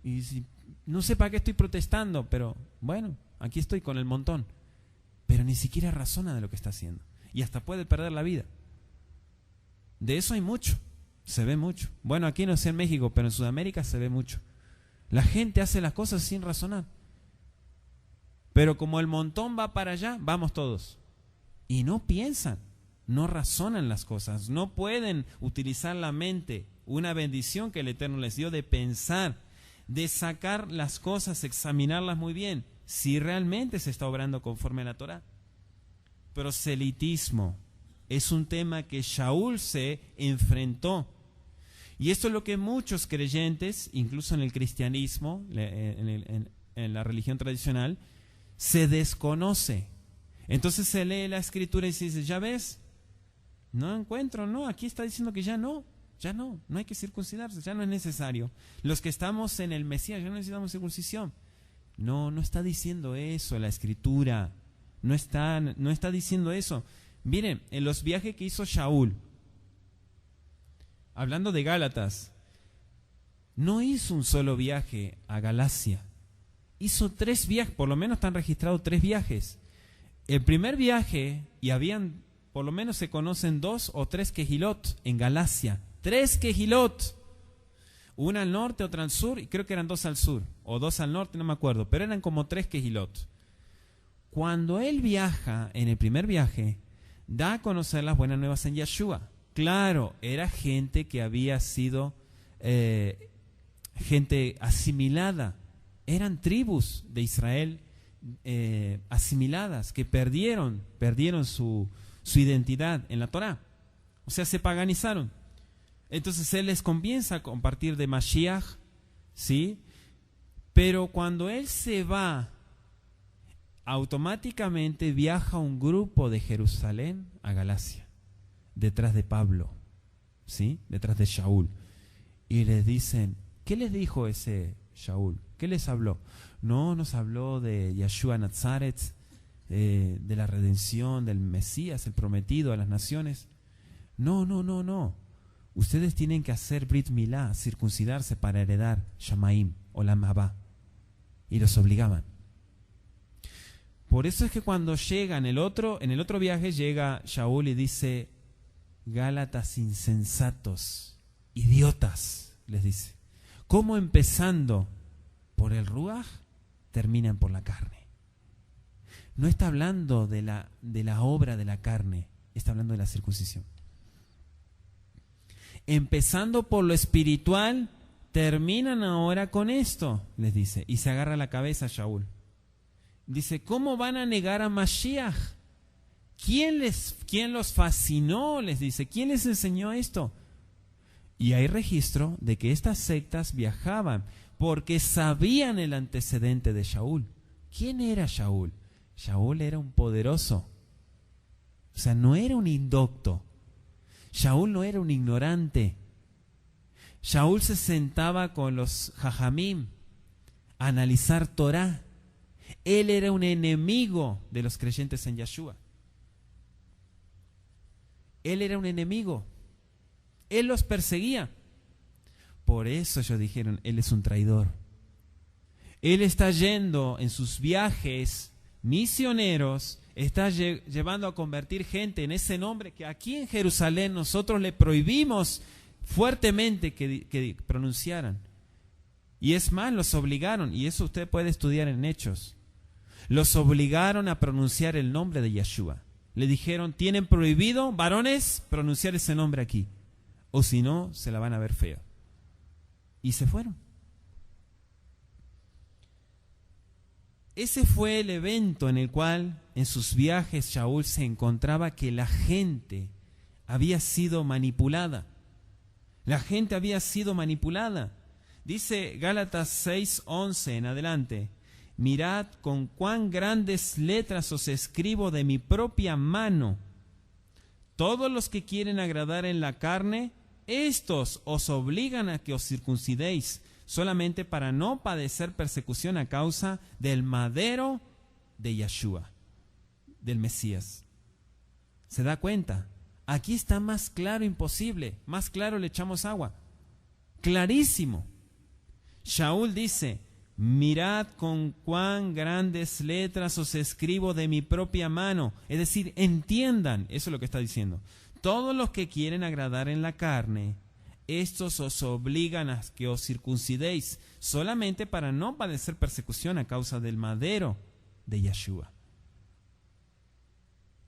Y dice, no sé para qué estoy protestando, pero bueno, aquí estoy con el montón. Pero ni siquiera razona de lo que está haciendo. Y hasta puede perder la vida. De eso hay mucho. Se ve mucho. Bueno, aquí no sé en México, pero en Sudamérica se ve mucho. La gente hace las cosas sin razonar. Pero como el montón va para allá, vamos todos. Y no piensan, no razonan las cosas, no pueden utilizar la mente, una bendición que el Eterno les dio de pensar, de sacar las cosas, examinarlas muy bien, si realmente se está obrando conforme a la Torá. Proselitismo es un tema que Shaul se enfrentó. Y esto es lo que muchos creyentes, incluso en el cristianismo, en la religión tradicional, se desconoce. Entonces se lee la escritura y se dice, ¿ya ves? No encuentro, no, aquí está diciendo que ya no hay que circuncidarse, ya no es necesario. Los que estamos en el Mesías ya no necesitamos circuncisión. No está diciendo eso la escritura, no está diciendo eso. Miren, en los viajes que hizo Shaul, hablando de Gálatas, no hizo un solo viaje a Galacia, hizo 3 viajes, por lo menos están registrados 3 viajes. El primer viaje, y habían, por lo menos se conocen 2 o 3 quejilot en Galacia, 3 quejilot. Una al norte, otra al sur, y creo que eran 2 al sur, o 2 al norte, no me acuerdo, pero eran como 3 quejilot. Cuando él viaja, en el primer viaje, da a conocer las buenas nuevas en Yeshua. Claro, era gente que había sido gente asimilada. Eran tribus de Israel asimiladas que perdieron su identidad en la Torá. O sea, se paganizaron. Entonces él les comienza a compartir de Mashiach, ¿sí? Pero cuando él se va, automáticamente viaja un grupo de Jerusalén a Galacia, detrás de Pablo, ¿sí? Detrás de Shaul. Y les dicen, ¿qué les dijo ese Shaul? ¿Qué les habló? No, nos habló de Yeshua Nazaret, de la redención, del Mesías, el prometido a las naciones. No. Ustedes tienen que hacer Brit Milá, circuncidarse para heredar Shamaim o Lam Haba. Y los obligaban. Por eso es que cuando llega en el otro viaje, llega Shaul y dice, Gálatas insensatos, idiotas, les dice. ¿Cómo empezando por el Ruaj, terminan por la carne? No está hablando de la obra de la carne, está hablando de la circuncisión. Empezando por lo espiritual, terminan ahora con esto, les dice. Y se agarra la cabeza Shaul. Dice, ¿cómo van a negar a Mashiach? ¿Quién los fascinó? Les dice, ¿quién les enseñó esto? Y hay registro de que estas sectas viajaban porque sabían el antecedente de Shaul. ¿Quién era Shaul? Shaul era un poderoso. O sea, no era un indocto. Shaul no era un ignorante. Shaul se sentaba con los jajamim a analizar Torah. Él era un enemigo de los creyentes en Yeshua. Él era un enemigo. Él los perseguía. Por eso ellos dijeron, él es un traidor. Él está yendo en sus viajes misioneros, está llevando a convertir gente en ese nombre que aquí en Jerusalén nosotros le prohibimos fuertemente que pronunciaran. Y es más, los obligaron, y eso usted puede estudiar en Hechos. Los obligaron a pronunciar el nombre de Yeshua. Le dijeron, tienen prohibido, varones, pronunciar ese nombre aquí. O si no, se la van a ver feo. Y se fueron. Ese fue el evento en el cual en sus viajes Shaul se encontraba que la gente había sido manipulada. La gente había sido manipulada. Dice Gálatas 6:11 en adelante, mirad con cuán grandes letras os escribo de mi propia mano. Todos los que quieren agradar en la carne, estos os obligan a que os circuncidéis, solamente para no padecer persecución a causa del madero de Yeshua, del Mesías. ¿Se da cuenta? Aquí está más claro imposible, más claro le echamos agua. Clarísimo. Shaul dice, mirad con cuán grandes letras os escribo de mi propia mano. Es decir, entiendan, eso es lo que está diciendo. Todos los que quieren agradar en la carne, estos os obligan a que os circuncidéis, solamente para no padecer persecución a causa del madero de Yeshua.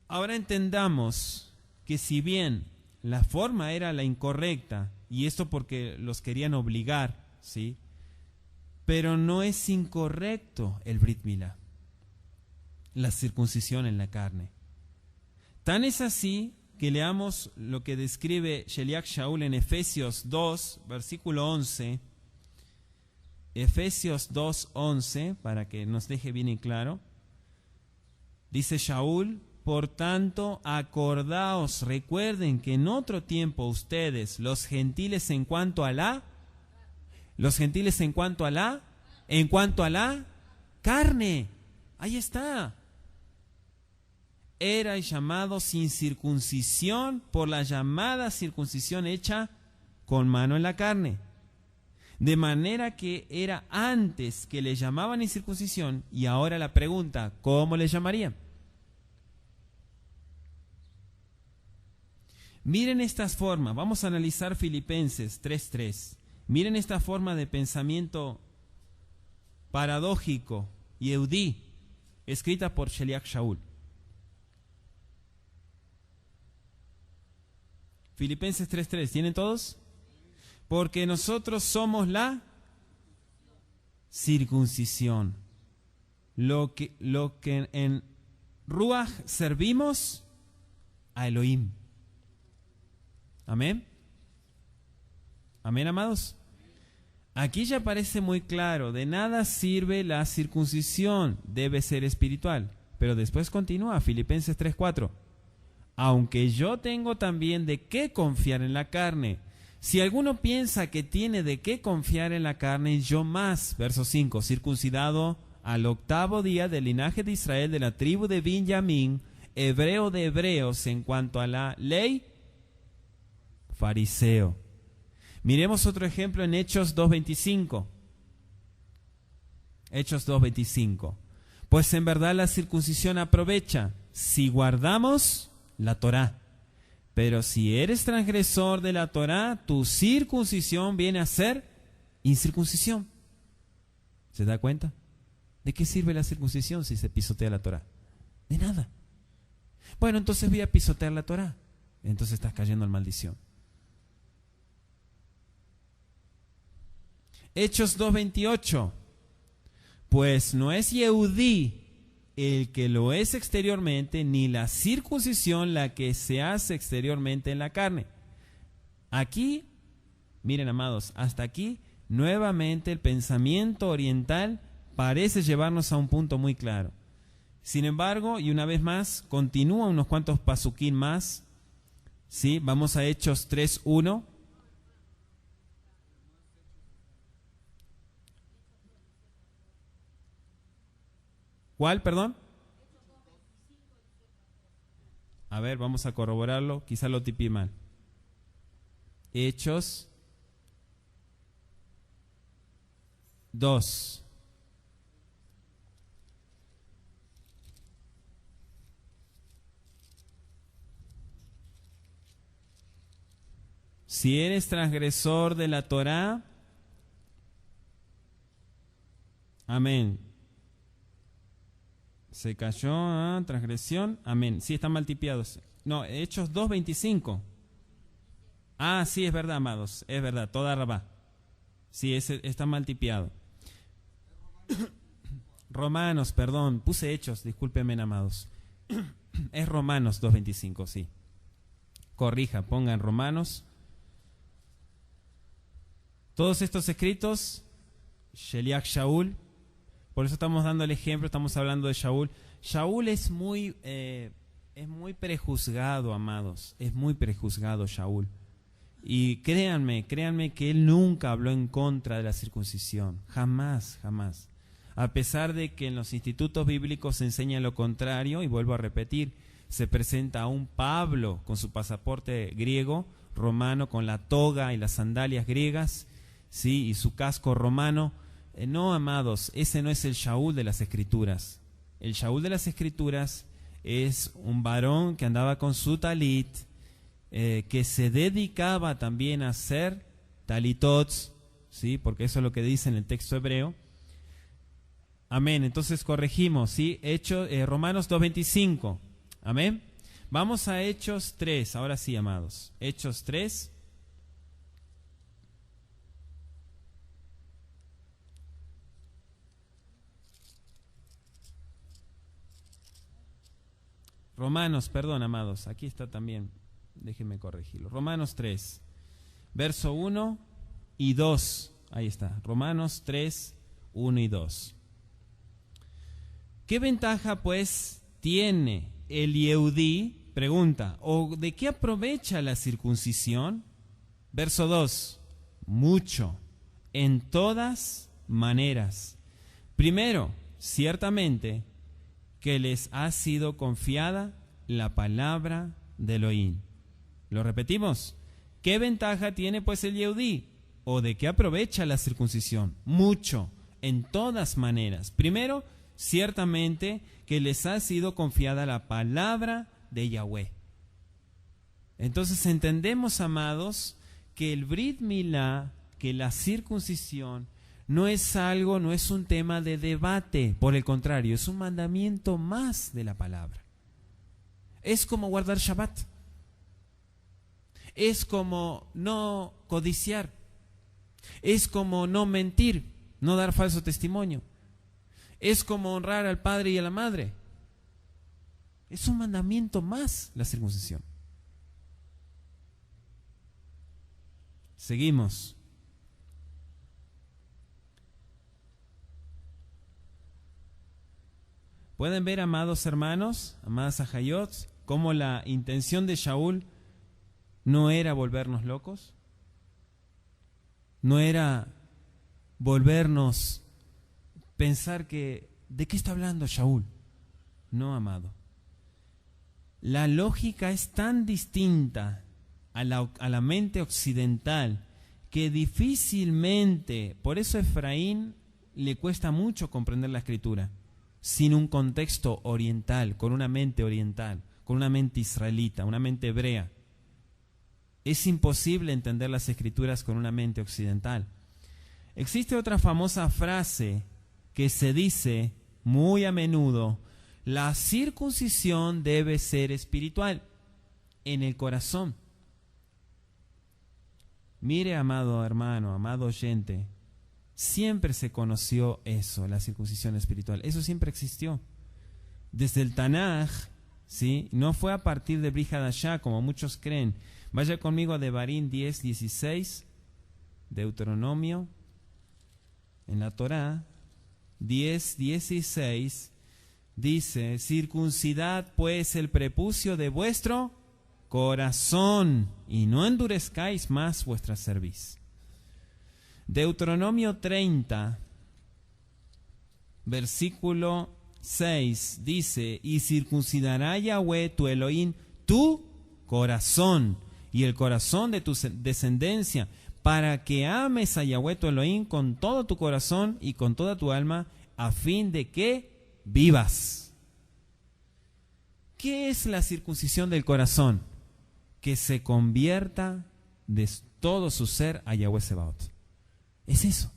Ahora entendamos que si bien la forma era la incorrecta, y esto porque los querían obligar, ¿sí? Pero no es incorrecto el Brit Milá, la circuncisión en la carne. Tan es así que leamos lo que describe Sheliach Shaul en Efesios 2, versículo 11. Efesios 2, 11, para que nos deje bien en claro. Dice Shaul, por tanto, acordaos, recuerden que en otro tiempo ustedes, los gentiles en cuanto a la carne, ahí está. Erais llamados sin circuncisión por la llamada circuncisión hecha con mano en la carne. De manera que era antes que le llamaban incircuncisión, y ahora la pregunta, ¿cómo le llamarían? Miren estas formas. Vamos a analizar Filipenses 3:3. Miren esta forma de pensamiento paradójico, Yehudí, escrita por Sheliach Shaul. Filipenses 3:3, ¿tienen todos? Porque nosotros somos la circuncisión, lo que en Ruach servimos a Elohim. Amén. Amén, amados. Aquí ya parece muy claro, de nada sirve la circuncisión, debe ser espiritual. Pero después continúa, Filipenses 3:4. Aunque yo tengo también de qué confiar en la carne. Si alguno piensa que tiene de qué confiar en la carne, yo más. Verso 5, circuncidado al 8º día del linaje de Israel, de la tribu de Benjamín, hebreo de hebreos en cuanto a la ley, fariseo. Miremos otro ejemplo en Hechos 2:25. Hechos 2:25. Pues en verdad la circuncisión aprovecha si guardamos la Torá. Pero si eres transgresor de la Torá, tu circuncisión viene a ser incircuncisión. ¿Se da cuenta? ¿De qué sirve la circuncisión si se pisotea la Torá? De nada. Bueno, entonces voy a pisotear la Torá. Entonces estás cayendo en maldición. Hechos 2:28. Pues no es Yehudí el que lo es exteriormente, ni la circuncisión la que se hace exteriormente en la carne. Aquí, miren amados, hasta aquí nuevamente el pensamiento oriental parece llevarnos a un punto muy claro. Sin embargo, y una vez más, continúa unos cuantos pasuquín más. ¿Sí? Vamos a Hechos 3:1. ¿Cuál, perdón? A ver, vamos a corroborarlo. Quizá lo tipé mal. Hechos 2. Si eres transgresor de la Torá, amén. Se cayó, transgresión, amén. Sí, están mal tipiados. No, Hechos 2:25. Ah, sí, es verdad, amados. Es verdad, toda rabá. Sí, está mal tipiado. Romanos, perdón. Puse Hechos, discúlpenme, amados. Es Romanos 2:25, sí. Corrija, pongan Romanos. Todos estos escritos, Sheliach Shaul. Por eso estamos dando el ejemplo, estamos hablando de Shaul. Shaul es muy prejuzgado, amados. Es muy prejuzgado Shaul. Y créanme que él nunca habló en contra de la circuncisión. Jamás, jamás. A pesar de que en los institutos bíblicos se enseña lo contrario, y vuelvo a repetir, se presenta a un Pablo con su pasaporte griego, romano, con la toga y las sandalias griegas, ¿sí? Y su casco romano. No, amados, ese no es el Shaul de las Escrituras. El Shaul de las Escrituras es un varón que andaba con su talit, que se dedicaba también a hacer talitots, ¿sí? Porque eso es lo que dice en el texto hebreo. Amén, entonces corregimos, ¿sí? Romanos 2:25, amén. Vamos a Hechos 3, ahora sí, amados. Hechos 3. Romanos, perdón, amados, aquí está también, déjenme corregirlo. Romanos 3, verso 1 y 2, ahí está, Romanos 3, 1 y 2. ¿Qué ventaja pues tiene el Yehudí? Pregunta, ¿o de qué aprovecha la circuncisión? Verso 2, mucho, en todas maneras. Primero, ciertamente, que les ha sido confiada la palabra de Elohim. ¿Lo repetimos? ¿Qué ventaja tiene pues el Yehudí? ¿O de qué aprovecha la circuncisión? Mucho, en todas maneras. Primero, ciertamente que les ha sido confiada la palabra de Yahweh. Entonces entendemos, amados, que el Brit Milá, que la circuncisión no es algo, no es un tema de debate, por el contrario, es un mandamiento más de la palabra. Es como guardar Shabbat. Es como no codiciar. Es como no mentir, no dar falso testimonio. Es como honrar al padre y a la madre. Es un mandamiento más la circuncisión. Seguimos. Pueden ver, amados hermanos, amadas ajayot, cómo la intención de Shaul no era volvernos locos, no era volvernos pensar que ¿de qué está hablando Shaul? No, amado. La lógica es tan distinta a la mente occidental que difícilmente, por eso a Efraín le cuesta mucho comprender la escritura sin un contexto oriental, con una mente oriental, con una mente israelita, una mente hebrea. Es imposible entender las escrituras con una mente occidental. Existe otra famosa frase que se dice muy a menudo: la circuncisión debe ser espiritual, en el corazón. Mire, amado hermano, amado oyente, siempre se conoció eso, la circuncisión espiritual. Eso siempre existió. Desde el Tanaj, ¿sí? No fue a partir de Brit Hadashah, como muchos creen. Vaya conmigo a Devarim 10:16, Deuteronomio, en la Torá, 10:16, dice: circuncidad pues el prepucio de vuestro corazón, y no endurezcáis más vuestra cerviz. Deuteronomio 30, versículo 6, dice: y circuncidará Yahweh tu Elohim tu corazón y el corazón de tu descendencia, para que ames a Yahweh tu Elohim con todo tu corazón y con toda tu alma, a fin de que vivas. ¿Qué es la circuncisión del corazón? Que se convierta de todo su ser a Yahweh Sebaot. Es eso.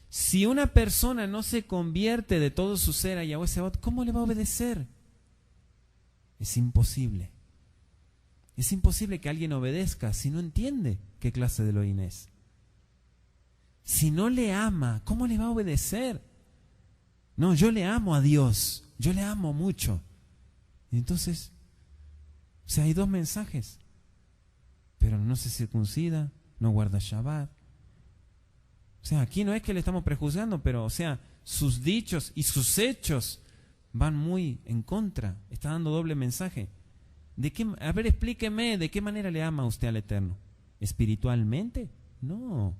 Si una persona no se convierte de todo su ser a Yahweh Sebaot, ¿cómo le va a obedecer? Es imposible. Es imposible que alguien obedezca si no entiende qué clase de Elohim es. Si no le ama, ¿cómo le va a obedecer? No, yo le amo a Dios, yo le amo mucho. Y entonces, o sea, hay dos mensajes. Pero no se circuncida, no guarda Shabbat. O sea, aquí no es que le estamos prejuzgando, pero, o sea, sus dichos y sus hechos van muy en contra. Está dando doble mensaje. A ver, explíqueme, ¿de qué manera le ama usted al Eterno? ¿Espiritualmente? No.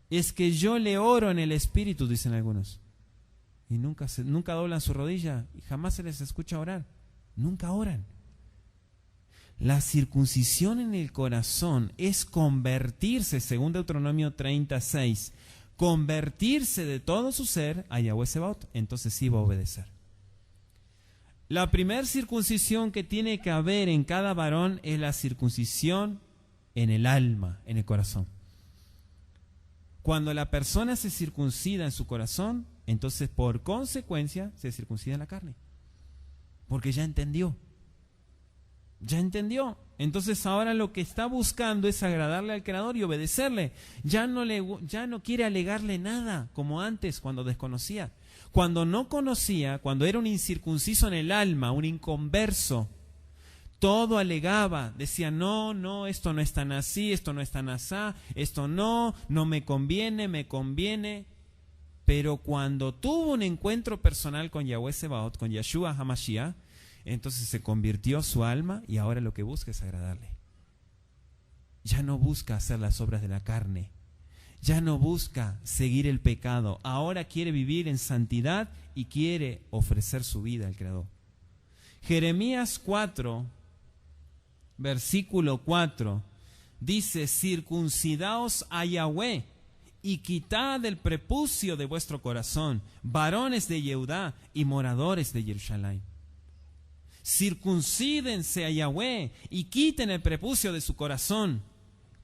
Es que yo le oro en el Espíritu, dicen algunos. Y nunca doblan su rodilla y jamás se les escucha orar. Nunca oran. La circuncisión en el corazón es convertirse, según Deuteronomio 36, convertirse de todo su ser a Yahweh Sebaot. Entonces sí va a obedecer. La primera circuncisión que tiene que haber en cada varón es la circuncisión en el alma, en el corazón. Cuando la persona se circuncida en su corazón, entonces por consecuencia se circuncida en la carne. Porque ya entendió. Ya entendió. Entonces ahora lo que está buscando es agradarle al Creador y obedecerle. Ya no quiere alegarle nada como antes cuando desconocía. Cuando no conocía, cuando era un incircunciso en el alma, un inconverso, todo alegaba, decía: no, esto no es tan así, esto no es tan asá, esto no me conviene, me conviene. Pero cuando tuvo un encuentro personal con Yahweh Sebaot, con Yeshua HaMashiach, entonces se convirtió su alma y ahora lo que busca es agradarle. Ya no busca hacer las obras de la carne. Ya no busca seguir el pecado. Ahora quiere vivir en santidad y quiere ofrecer su vida al Creador. Jeremías 4, versículo 4, dice: circuncidaos a Yahweh y quitad el prepucio de vuestro corazón, varones de Yehudá y moradores de Jerusalén. Circuncídense a Yahweh y quiten el prepucio de su corazón.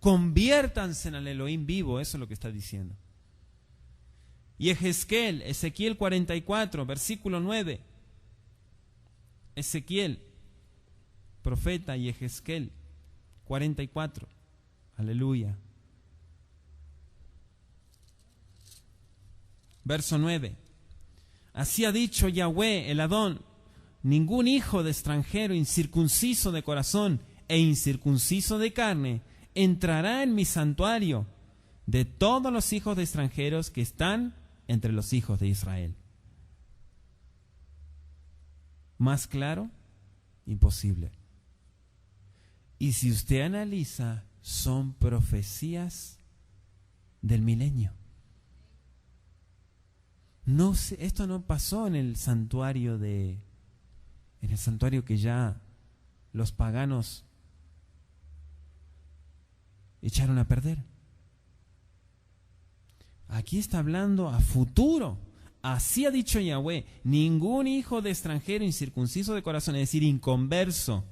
Conviértanse en el Elohim vivo. Eso es lo que está diciendo. Y Ezequiel 44, versículo 9. Ezequiel, profeta, y Ezequiel 44. Aleluya. Verso 9. Así ha dicho Yahweh, el Adón: ningún hijo de extranjero incircunciso de corazón e incircunciso de carne entrará en mi santuario de todos los hijos de extranjeros que están entre los hijos de Israel. ¿Más claro? Imposible. Y si usted analiza, son profecías del milenio. No, esto no pasó en el santuario que ya los paganos echaron a perder. Aquí está hablando a futuro. Así ha dicho Yahweh: ningún hijo de extranjero incircunciso de corazón, es decir, inconverso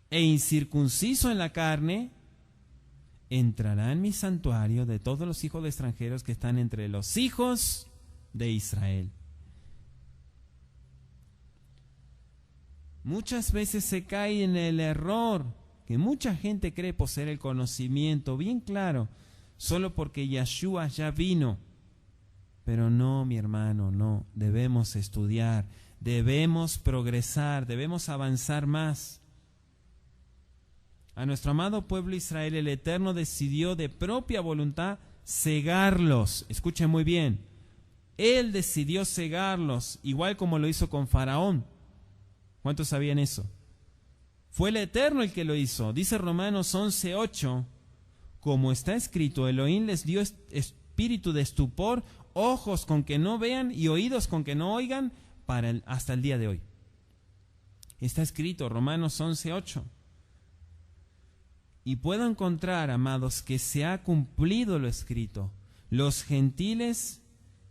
e incircunciso en la carne, entrará en mi santuario de todos los hijos de extranjeros que están entre los hijos de Israel. Muchas veces se cae en el error que mucha gente cree poseer el conocimiento bien claro solo porque Yeshua ya vino. Pero no, mi hermano, no. Debemos estudiar, debemos progresar, debemos avanzar más. A nuestro amado pueblo Israel, el Eterno decidió de propia voluntad cegarlos. Escuchen muy bien. Él decidió cegarlos, igual como lo hizo con Faraón. ¿Cuántos sabían eso? Fue el Eterno el que lo hizo. Dice Romanos 11:8, como está escrito: Elohim les dio espíritu de estupor, ojos con que no vean y oídos con que no oigan, hasta el día de hoy. Está escrito, Romanos 11:8. Y puedo encontrar, amados, que se ha cumplido lo escrito. Los gentiles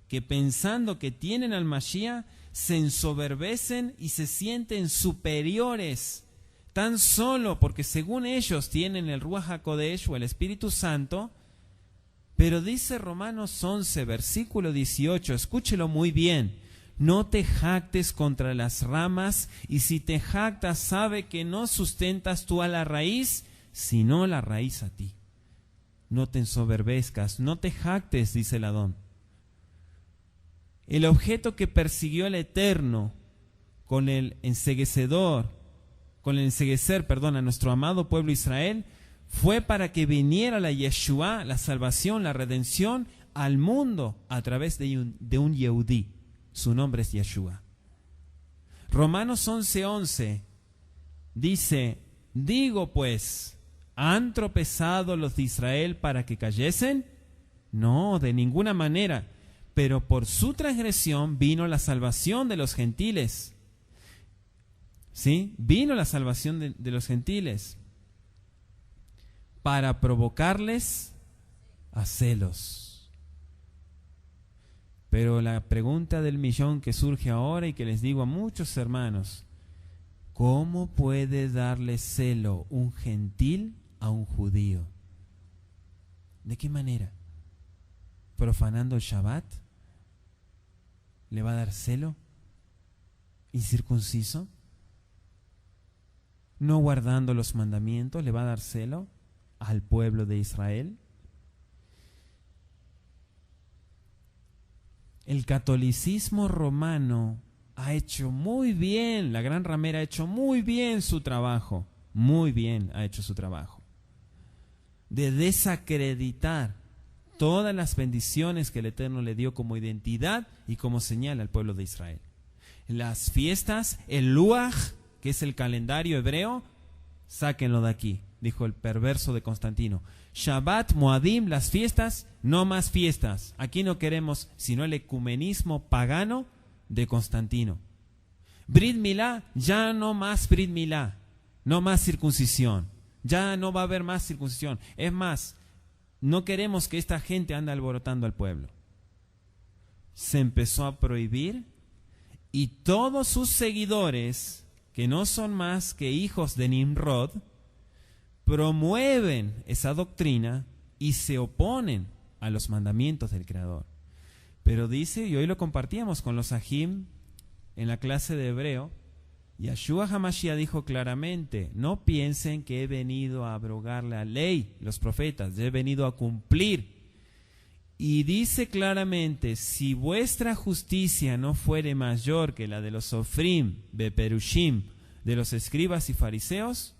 que pensando que tienen al Mashiach se ensoberbecen y se sienten superiores, tan solo porque según ellos tienen el Ruach HaKodesh o el Espíritu Santo. Pero dice Romanos 11, versículo 18, escúchelo muy bien: no te jactes contra las ramas, y si te jactas, sabe que no sustentas tú a la raíz, sino la raíz a ti. No te ensoberbezcas, no te jactes, dice el Adón. El objeto que persiguió el Eterno con el enceguecer a nuestro amado pueblo Israel, fue para que viniera la Yeshua, la salvación, la redención al mundo a través de un Yehudí. Su nombre es Yeshua. Romanos 11:11 dice: digo pues, ¿han tropezado los de Israel para que cayesen? No, de ninguna manera. Pero por su transgresión vino la salvación de los gentiles. ¿Sí? Vino la salvación de los gentiles para provocarles a celos. Pero la pregunta del millón que surge ahora y que les digo a muchos hermanos: ¿cómo puede darle celo un gentil a un judío? ¿De qué manera? ¿Profanando el Shabbat? ¿Le va a dar celo? ¿Incircunciso? ¿No guardando los mandamientos? ¿Le va a dar celo al pueblo de Israel? El catolicismo romano ha hecho muy bien, la gran ramera ha hecho muy bien su trabajo, muy bien ha hecho su trabajo, de desacreditar todas las bendiciones que el Eterno le dio como identidad y como señal al pueblo de Israel. Las fiestas, el Luaj, que es el calendario hebreo, sáquenlo de aquí, dijo el perverso de Constantino. Shabbat, Moadim, las fiestas, no más fiestas. Aquí no queremos sino el ecumenismo pagano de Constantino. Brit Milá, ya no más Brit Milá, no más circuncisión. Ya no va a haber más circuncisión. Es más, no queremos que esta gente ande alborotando al pueblo. Se empezó a prohibir y todos sus seguidores que no son más que hijos de Nimrod, promueven esa doctrina y se oponen a los mandamientos del Creador. Pero dice, y hoy lo compartíamos con los Ajim en la clase de hebreo, Yeshua HaMashiach dijo claramente, no piensen que he venido a abrogar la ley, los profetas, he venido a cumplir. Y dice claramente, si vuestra justicia no fuere mayor que la de los Sofrim, Beperushim, de los escribas y fariseos,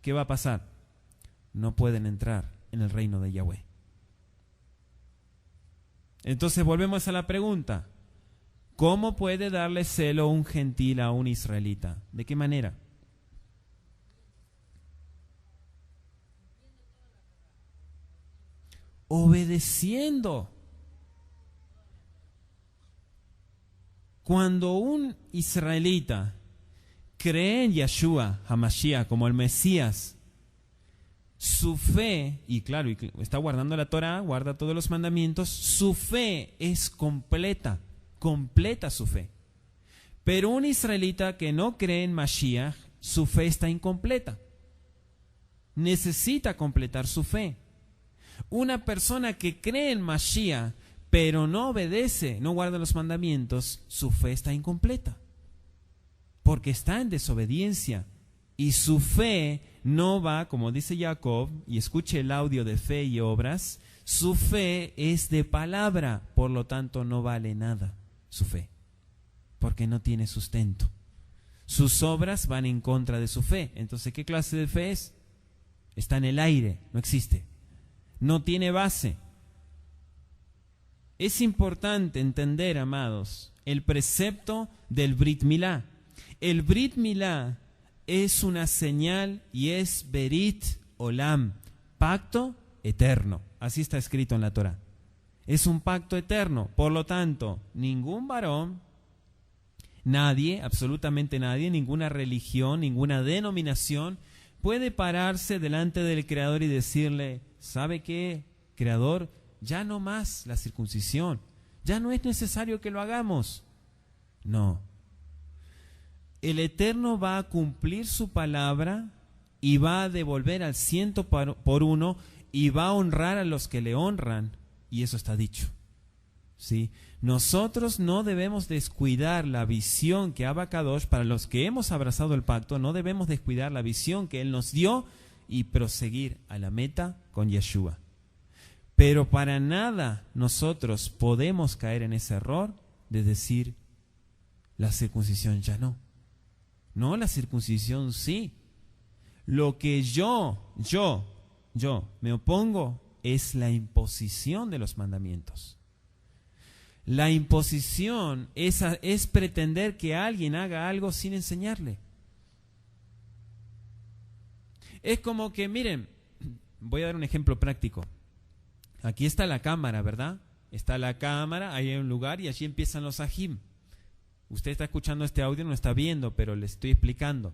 ¿qué va a pasar? No pueden entrar en el reino de Yahweh. Entonces volvemos a la pregunta, ¿cómo puede darle celo un gentil a un israelita? ¿De qué manera? Obedeciendo. Cuando un israelita cree en Yeshua HaMashiach como el Mesías, su fe, y claro, está guardando la Torah, guarda todos los mandamientos, su fe es completa, completa su fe. Pero un israelita que no cree en Mashiach, su fe está incompleta. Necesita completar su fe. Una persona que cree en Mashiach, pero no obedece, no guarda los mandamientos, su fe está incompleta. Porque está en desobediencia. Y su fe no va, como dice Jacob, y escuche el audio de Fe y Obras, su fe es de palabra, por lo tanto no vale nada su fe, porque no tiene sustento. Sus obras van en contra de su fe. Entonces, ¿qué clase de fe es? Está en el aire, no existe. No tiene base. Es importante entender, amados, el precepto del Brit Milá. El Brit Milá es una señal y es Berit Olam, pacto eterno. Así está escrito en la Torah. Es un pacto eterno. Por lo tanto, ningún varón, nadie, absolutamente nadie, ninguna religión, ninguna denominación puede pararse delante del Creador y decirle, ¿sabe qué, Creador? Ya no más la circuncisión. Ya no es necesario que lo hagamos. No. El Eterno va a cumplir su palabra y va a devolver al 100 por 1 y va a honrar a los que le honran. Y eso está dicho. ¿Sí? Nosotros no debemos descuidar la visión que Abba Kadosh, para los que hemos abrazado el pacto, no debemos descuidar la visión que Él nos dio y proseguir a la meta con Yeshua. Pero para nada nosotros podemos caer en ese error de decir, la circuncisión ya no. No, la circuncisión sí. Lo que yo me opongo es la imposición de los mandamientos. La imposición es pretender que alguien haga algo sin enseñarle. Es como que, miren, voy a dar un ejemplo práctico. Aquí está la cámara, ¿verdad? Está la cámara, ahí hay un lugar y allí empiezan los ajim. Usted está escuchando este audio, no está viendo, pero le estoy explicando.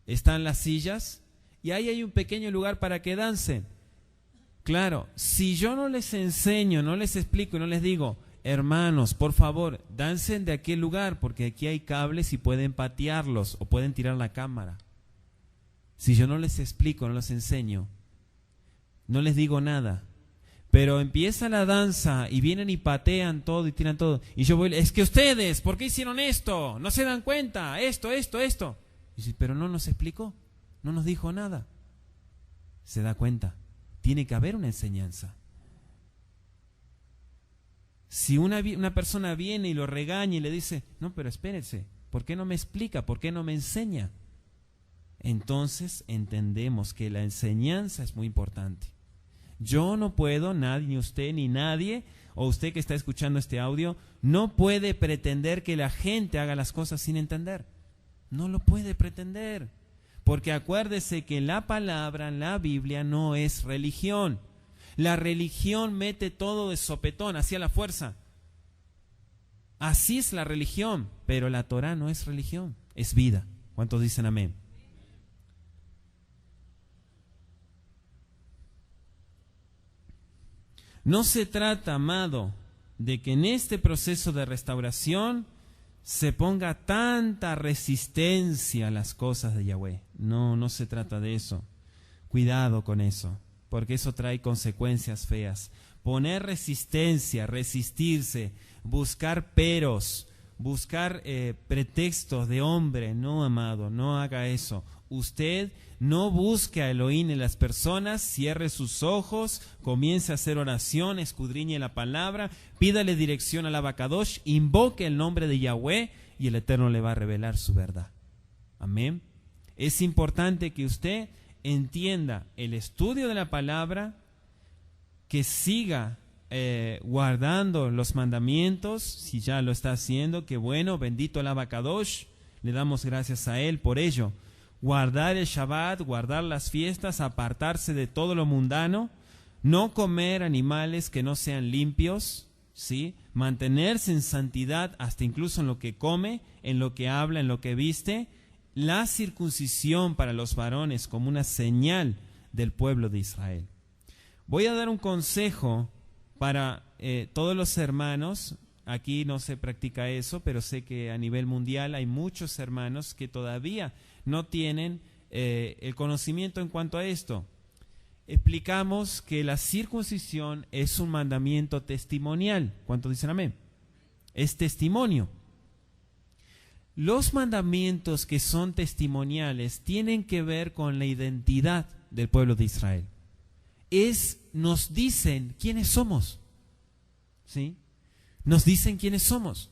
Están las sillas y ahí hay un pequeño lugar para que dancen. Claro, si yo no les enseño, no les explico y no les digo, hermanos, por favor, dancen de aquel lugar porque aquí hay cables y pueden patearlos o pueden tirar la cámara. Si yo no les explico, no les enseño, no les digo nada, pero empieza la danza y vienen y patean todo y tiran todo. Y yo voy, es que ustedes, ¿por qué hicieron esto? ¿No se dan cuenta? Esto. Y dice, pero no nos explicó, no nos dijo nada. Se da cuenta, tiene que haber una enseñanza. Si una persona viene y lo regaña y le dice, no, pero espérese, ¿por qué no me explica? ¿Por qué no me enseña? Entonces entendemos que la enseñanza es muy importante. Yo no puedo, nadie, ni usted, ni nadie, o usted que está escuchando este audio, no puede pretender que la gente haga las cosas sin entender. No lo puede pretender. Porque acuérdese que la palabra, la Biblia, no es religión. La religión mete todo de sopetón, hacia la fuerza. Así es la religión, pero la Torah no es religión, es vida. ¿Cuántos dicen amén? No se trata, amado, de que en este proceso de restauración se ponga tanta resistencia a las cosas de Yahweh. No, no se trata de eso. Cuidado con eso, porque eso trae consecuencias feas. Poner resistencia, resistirse, buscar peros, buscar pretextos de hombre. No, amado, no haga eso. Usted no busque a Elohim en las personas, cierre sus ojos, comience a hacer oración, escudriñe la palabra, pídale dirección al Abacadosh, invoque el nombre de Yahweh y el Eterno le va a revelar su verdad. Amén. Es importante que usted entienda el estudio de la palabra, que siga guardando los mandamientos, si ya lo está haciendo, que bueno, bendito el Abacadosh, le damos gracias a él por ello. Guardar el Shabbat, guardar las fiestas, apartarse de todo lo mundano, no comer animales que no sean limpios, ¿sí? Mantenerse en santidad hasta incluso en lo que come, en lo que habla, en lo que viste. La circuncisión para los varones como una señal del pueblo de Israel. Voy a dar un consejo para todos los hermanos. Aquí no se practica eso, pero sé que a nivel mundial hay muchos hermanos que todavía no tienen el conocimiento en cuanto a esto. Explicamos que la circuncisión es un mandamiento testimonial. ¿Cuántos dicen amén? Es testimonio. Los mandamientos que son testimoniales tienen que ver con la identidad del pueblo de Israel. Nos dicen quiénes somos, ¿sí? Nos dicen quiénes somos.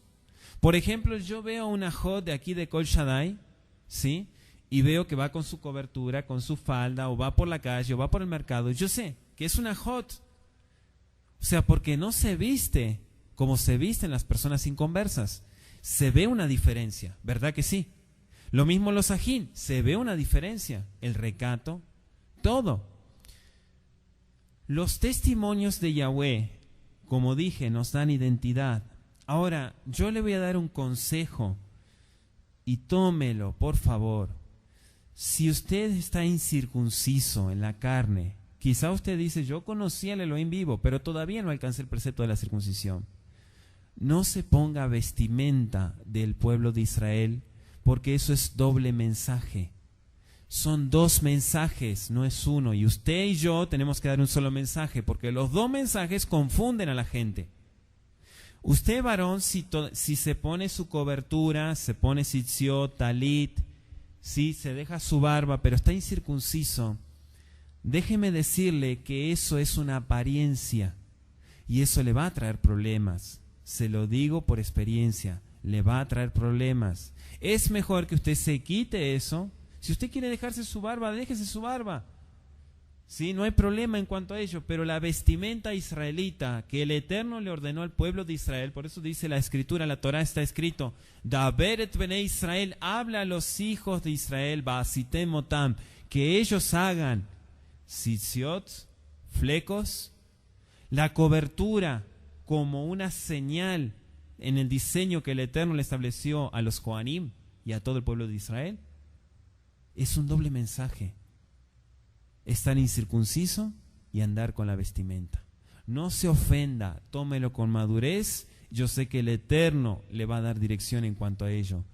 Por ejemplo, yo veo una jot de aquí de Kol Shaddai, ¿sí? Y veo que va con su cobertura, con su falda, o va por la calle, o va por el mercado. Yo sé que es una jot. O sea, porque no se viste como se visten las personas inconversas. Se ve una diferencia, ¿verdad que sí? Lo mismo los ajín, se ve una diferencia. El recato, todo. Los testimonios de Yahweh, como dije, nos dan identidad. Ahora, yo le voy a dar un consejo y tómelo, por favor. Si usted está incircunciso en la carne, quizá usted dice, yo conocí al Elohim vivo, pero todavía no alcancé el precepto de la circuncisión. No se ponga vestimenta del pueblo de Israel, porque eso es doble mensaje. Son dos mensajes, no es uno. Y usted y yo tenemos que dar un solo mensaje, porque los dos mensajes confunden a la gente. Usted, varón, si se pone su cobertura, se pone tzitziot, talit, sí, se deja su barba, pero está incircunciso, déjeme decirle que eso es una apariencia y eso le va a traer problemas. Se lo digo por experiencia, le va a traer problemas. Es mejor que usted se quite eso. Si usted quiere dejarse su barba, déjese su barba. Sí, no hay problema en cuanto a ello, pero la vestimenta israelita que el Eterno le ordenó al pueblo de Israel, por eso dice la Escritura, la Torah está escrito, Daberet bnei Israel, habla a los hijos de Israel, Ba'asitem otam, que ellos hagan tzitziot, flecos, la cobertura como una señal en el diseño que el Eterno le estableció a los Kohanim y a todo el pueblo de Israel. Es un doble mensaje. Estar incircunciso y andar con la vestimenta. No se ofenda, tómelo con madurez. Yo sé que el Eterno le va a dar dirección en cuanto a ello.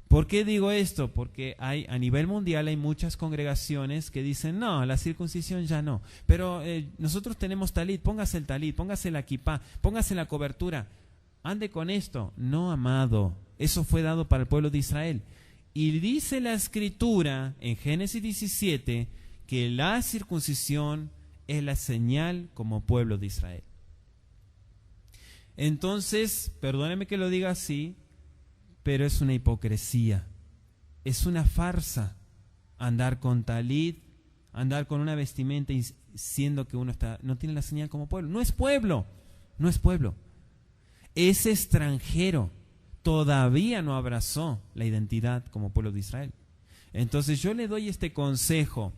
¿Por qué digo esto? Porque a nivel mundial hay muchas congregaciones que dicen, no, la circuncisión ya no. Pero nosotros tenemos talit, póngase la kipá, póngase la cobertura. Ande con esto. No, amado, eso fue dado para el pueblo de Israel. Y dice la Escritura en Génesis 17 que la circuncisión es la señal como pueblo de Israel. Entonces, perdóneme que lo diga así, pero es una hipocresía, es una farsa andar con talit, andar con una vestimenta siendo que uno no tiene la señal como pueblo. No es pueblo, no es pueblo. Es extranjero, todavía no abrazó la identidad como pueblo de Israel. Entonces yo le doy este consejo,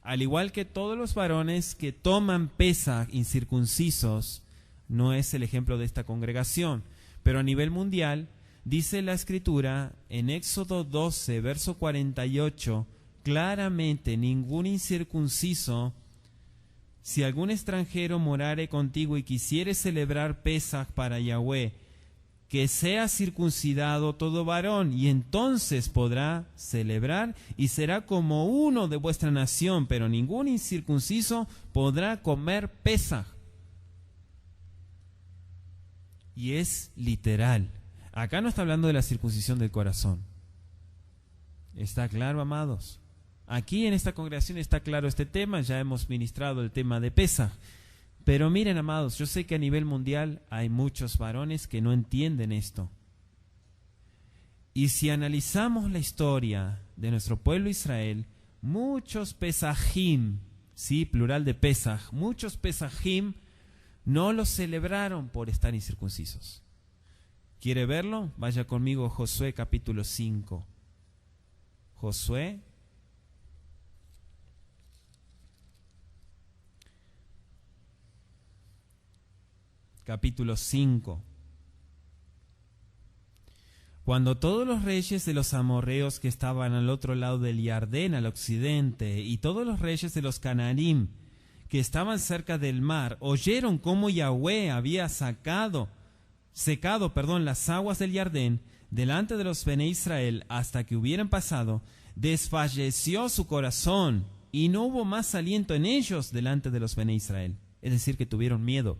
al igual que todos los varones que toman Pesaj incircuncisos, no es el ejemplo de esta congregación, pero a nivel mundial, dice la Escritura en Éxodo 12, verso 48, claramente, ningún incircunciso, si algún extranjero morare contigo y quisiere celebrar Pesaj para Yahweh, que sea circuncidado todo varón, y entonces podrá celebrar y será como uno de vuestra nación, pero ningún incircunciso podrá comer Pesaj. Y es literal. Acá no está hablando de la circuncisión del corazón. ¿Está claro, amados? Aquí en esta congregación está claro este tema, ya hemos ministrado el tema de Pesaj. Pero miren, amados, yo sé que a nivel mundial hay muchos varones que no entienden esto. Y si analizamos la historia de nuestro pueblo Israel, muchos Pesajim, sí, plural de Pesaj, muchos Pesajim no los celebraron por estar incircuncisos. ¿Quiere verlo? Vaya conmigo a Josué capítulo 5. Josué capítulo 5. Cuando todos los reyes de los amorreos que estaban al otro lado del Jardén, al occidente, y todos los reyes de los Cananim que estaban cerca del mar, oyeron cómo Yahweh había secado las aguas del Jardén delante de los Bene Israel hasta que hubieran pasado, desfalleció su corazón y no hubo más aliento en ellos delante de los Bene Israel. Es decir, que tuvieron miedo.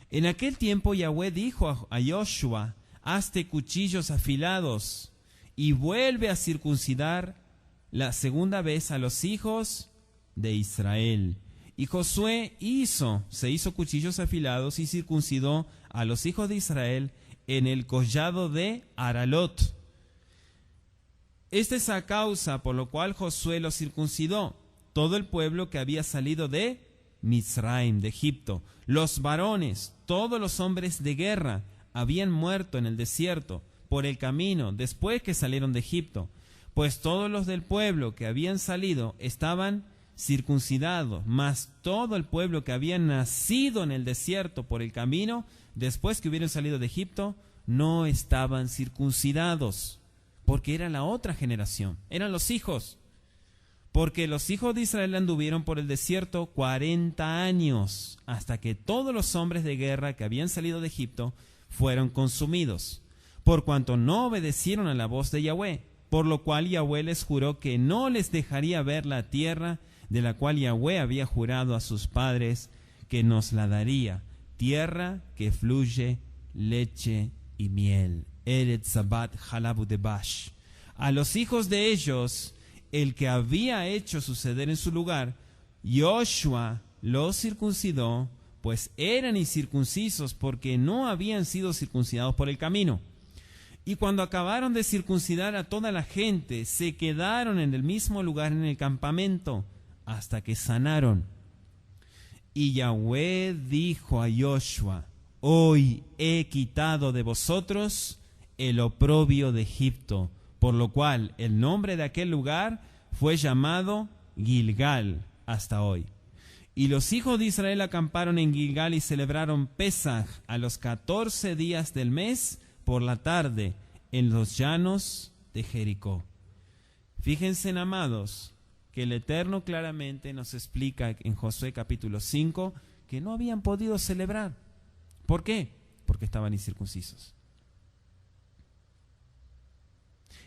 En aquel tiempo Yahweh dijo a Joshua: hazte cuchillos afilados y vuelve a circuncidar la segunda vez a los hijos de Israel. Y Josué se hizo cuchillos afilados y circuncidó a los hijos de Israel en el collado de Aralot. Esta es la causa por la cual Josué los circuncidó, todo el pueblo que había salido de Mizraim, de Egipto. Los varones, todos los hombres de guerra, habían muerto en el desierto por el camino después que salieron de Egipto, pues todos los del pueblo que habían salido estaban circuncidados, mas todo el pueblo que había nacido en el desierto por el camino después que hubieron salido de Egipto no estaban circuncidados, porque era la otra generación, eran los hijos. Porque los hijos de Israel anduvieron por el desierto 40 años, hasta que todos los hombres de guerra que habían salido de Egipto fueron consumidos, por cuanto no obedecieron a la voz de Yahweh, por lo cual Yahweh les juró que no les dejaría ver la tierra de la cual Yahweh había jurado a sus padres que nos la daría, tierra que fluye leche y miel. Eretz Zabat Halabu Debash. A los hijos de ellos, el que había hecho suceder en su lugar, Joshua los circuncidó, pues eran incircuncisos porque no habían sido circuncidados por el camino. Y cuando acabaron de circuncidar a toda la gente, se quedaron en el mismo lugar en el campamento hasta que sanaron. Y Yahweh dijo a Joshua: hoy he quitado de vosotros el oprobio de Egipto, por lo cual el nombre de aquel lugar fue llamado Gilgal hasta hoy. Y los hijos de Israel acamparon en Gilgal y celebraron Pesaj a los 14 días del mes por la tarde en los llanos de Jericó. Fíjense, amados, que el Eterno claramente nos explica en Josué capítulo 5 que no habían podido celebrar. ¿Por qué? Porque estaban incircuncisos.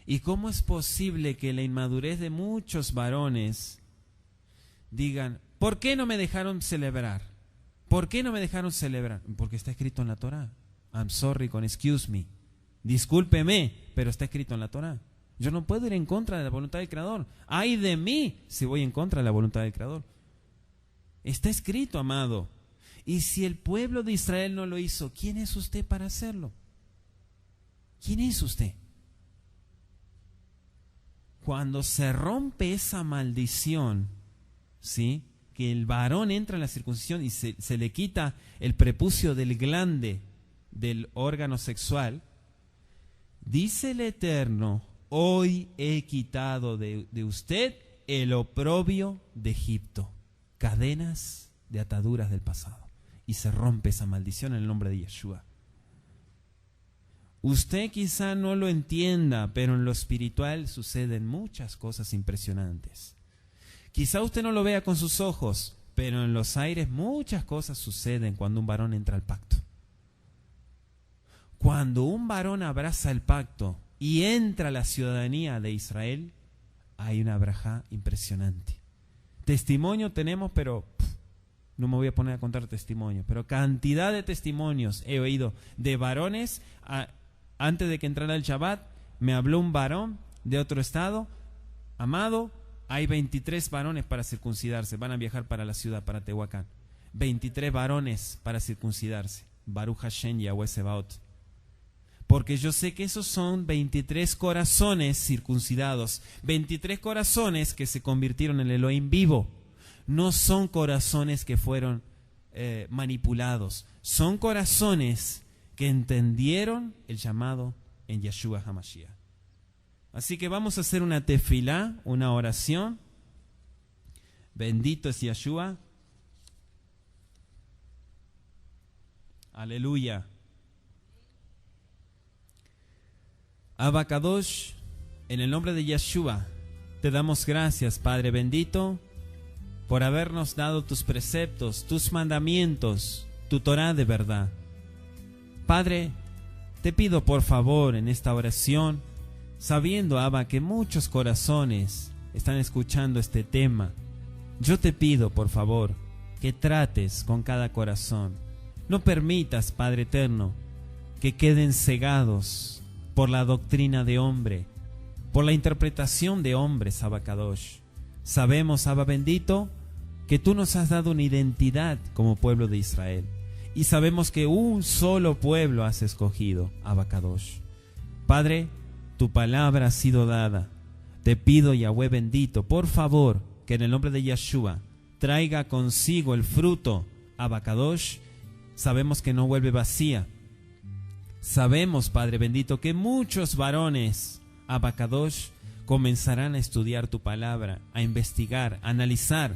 ¿Y cómo es posible que la inmadurez de muchos varones digan: ¿por qué no me dejaron celebrar? ¿Por qué no me dejaron celebrar? Porque está escrito en la Torah. I'm sorry con excuse me. Discúlpeme, pero está escrito en la Torah. Yo no puedo ir en contra de la voluntad del Creador. ¡Ay de mí si voy en contra de la voluntad del Creador! Está escrito, amado. Y si el pueblo de Israel no lo hizo, ¿quién es usted para hacerlo? ¿Quién es usted? Cuando se rompe esa maldición, ¿sí?, que el varón entra en la circuncisión y se le quita el prepucio del glande del órgano sexual, dice el Eterno: hoy he quitado de usted el oprobio de Egipto, cadenas de ataduras del pasado. Y se rompe esa maldición en el nombre de Yeshua. Usted quizá no lo entienda, pero en lo espiritual suceden muchas cosas impresionantes. Quizá usted no lo vea con sus ojos, pero en los aires muchas cosas suceden cuando un varón entra al pacto. cuando un varón abraza el pacto y entra a la ciudadanía de Israel, hay una brajá impresionante. Testimonio tenemos, pero no me voy a poner a contar testimonios, pero cantidad de testimonios he oído de varones. Antes de que entrara el Shabbat, me habló un varón de otro estado: amado, hay 23 varones para circuncidarse, van a viajar para la ciudad, para Tehuacán. 23 varones para circuncidarse. Baruch Hashem Yahweh Sebaot. Porque yo sé que esos son 23 corazones circuncidados, 23 corazones que se convirtieron en el Elohim vivo. No son corazones que fueron manipulados, son corazones que entendieron el llamado en Yeshua HaMashiach. Así que vamos a hacer una tefilá, una oración. Bendito es Yeshua. Aleluya. Abba Kadosh, en el nombre de Yeshua, te damos gracias, Padre bendito, por habernos dado tus preceptos, tus mandamientos, tu Torah de verdad. Padre, te pido por favor en esta oración, sabiendo, Abba, que muchos corazones están escuchando este tema, yo te pido por favor que trates con cada corazón. No permitas, Padre eterno, que queden cegados por la doctrina de hombre, por la interpretación de hombres, Abba Kadosh. Sabemos, Abba bendito, que tú nos has dado una identidad como pueblo de Israel. Y sabemos que un solo pueblo has escogido, Abba Kadosh. Padre, tu palabra ha sido dada. Te pido, Yahweh bendito, por favor, que en el nombre de Yeshua traiga consigo el fruto, Abba Kadosh. Sabemos que no vuelve vacía. Sabemos, Padre bendito, que muchos varones, Abba Kadosh, comenzarán a estudiar tu palabra, a investigar, a analizar,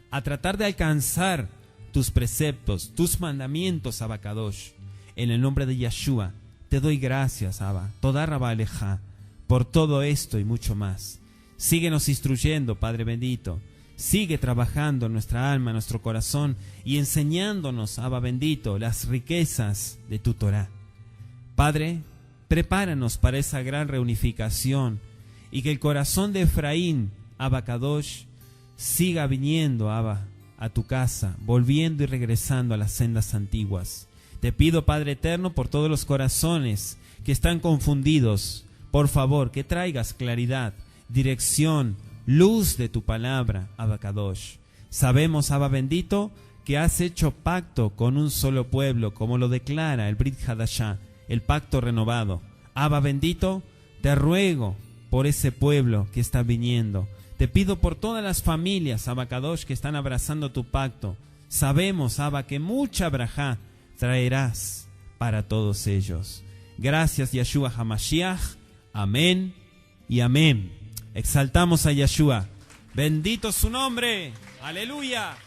a tratar de alcanzar tus preceptos, tus mandamientos, Abba Kadosh. En el nombre de Yeshua, te doy gracias, Abba, Toda Rabba Aleja, por todo esto y mucho más. Síguenos instruyendo, Padre bendito. Sigue trabajando en nuestra alma, en nuestro corazón y enseñándonos, Abba bendito, las riquezas de tu Torah. Padre, prepáranos para esa gran reunificación y que el corazón de Efraín, Abba Kadosh, siga viniendo, Abba, a tu casa, volviendo y regresando a las sendas antiguas. Te pido, Padre eterno, por todos los corazones que están confundidos, por favor, que traigas claridad, dirección, luz de tu palabra, Abba Kadosh. Sabemos, Abba bendito, que has hecho pacto con un solo pueblo, como lo declara el Brit Hadashah, el pacto renovado. Abba bendito, te ruego por ese pueblo que está viniendo. Te pido por todas las familias, Abba Kadosh, que están abrazando tu pacto. Sabemos, Abba, que mucha brajá traerás para todos ellos. Gracias, Yeshua HaMashiach. Amén y amén. Exaltamos a Yeshua. Bendito su nombre. Aleluya.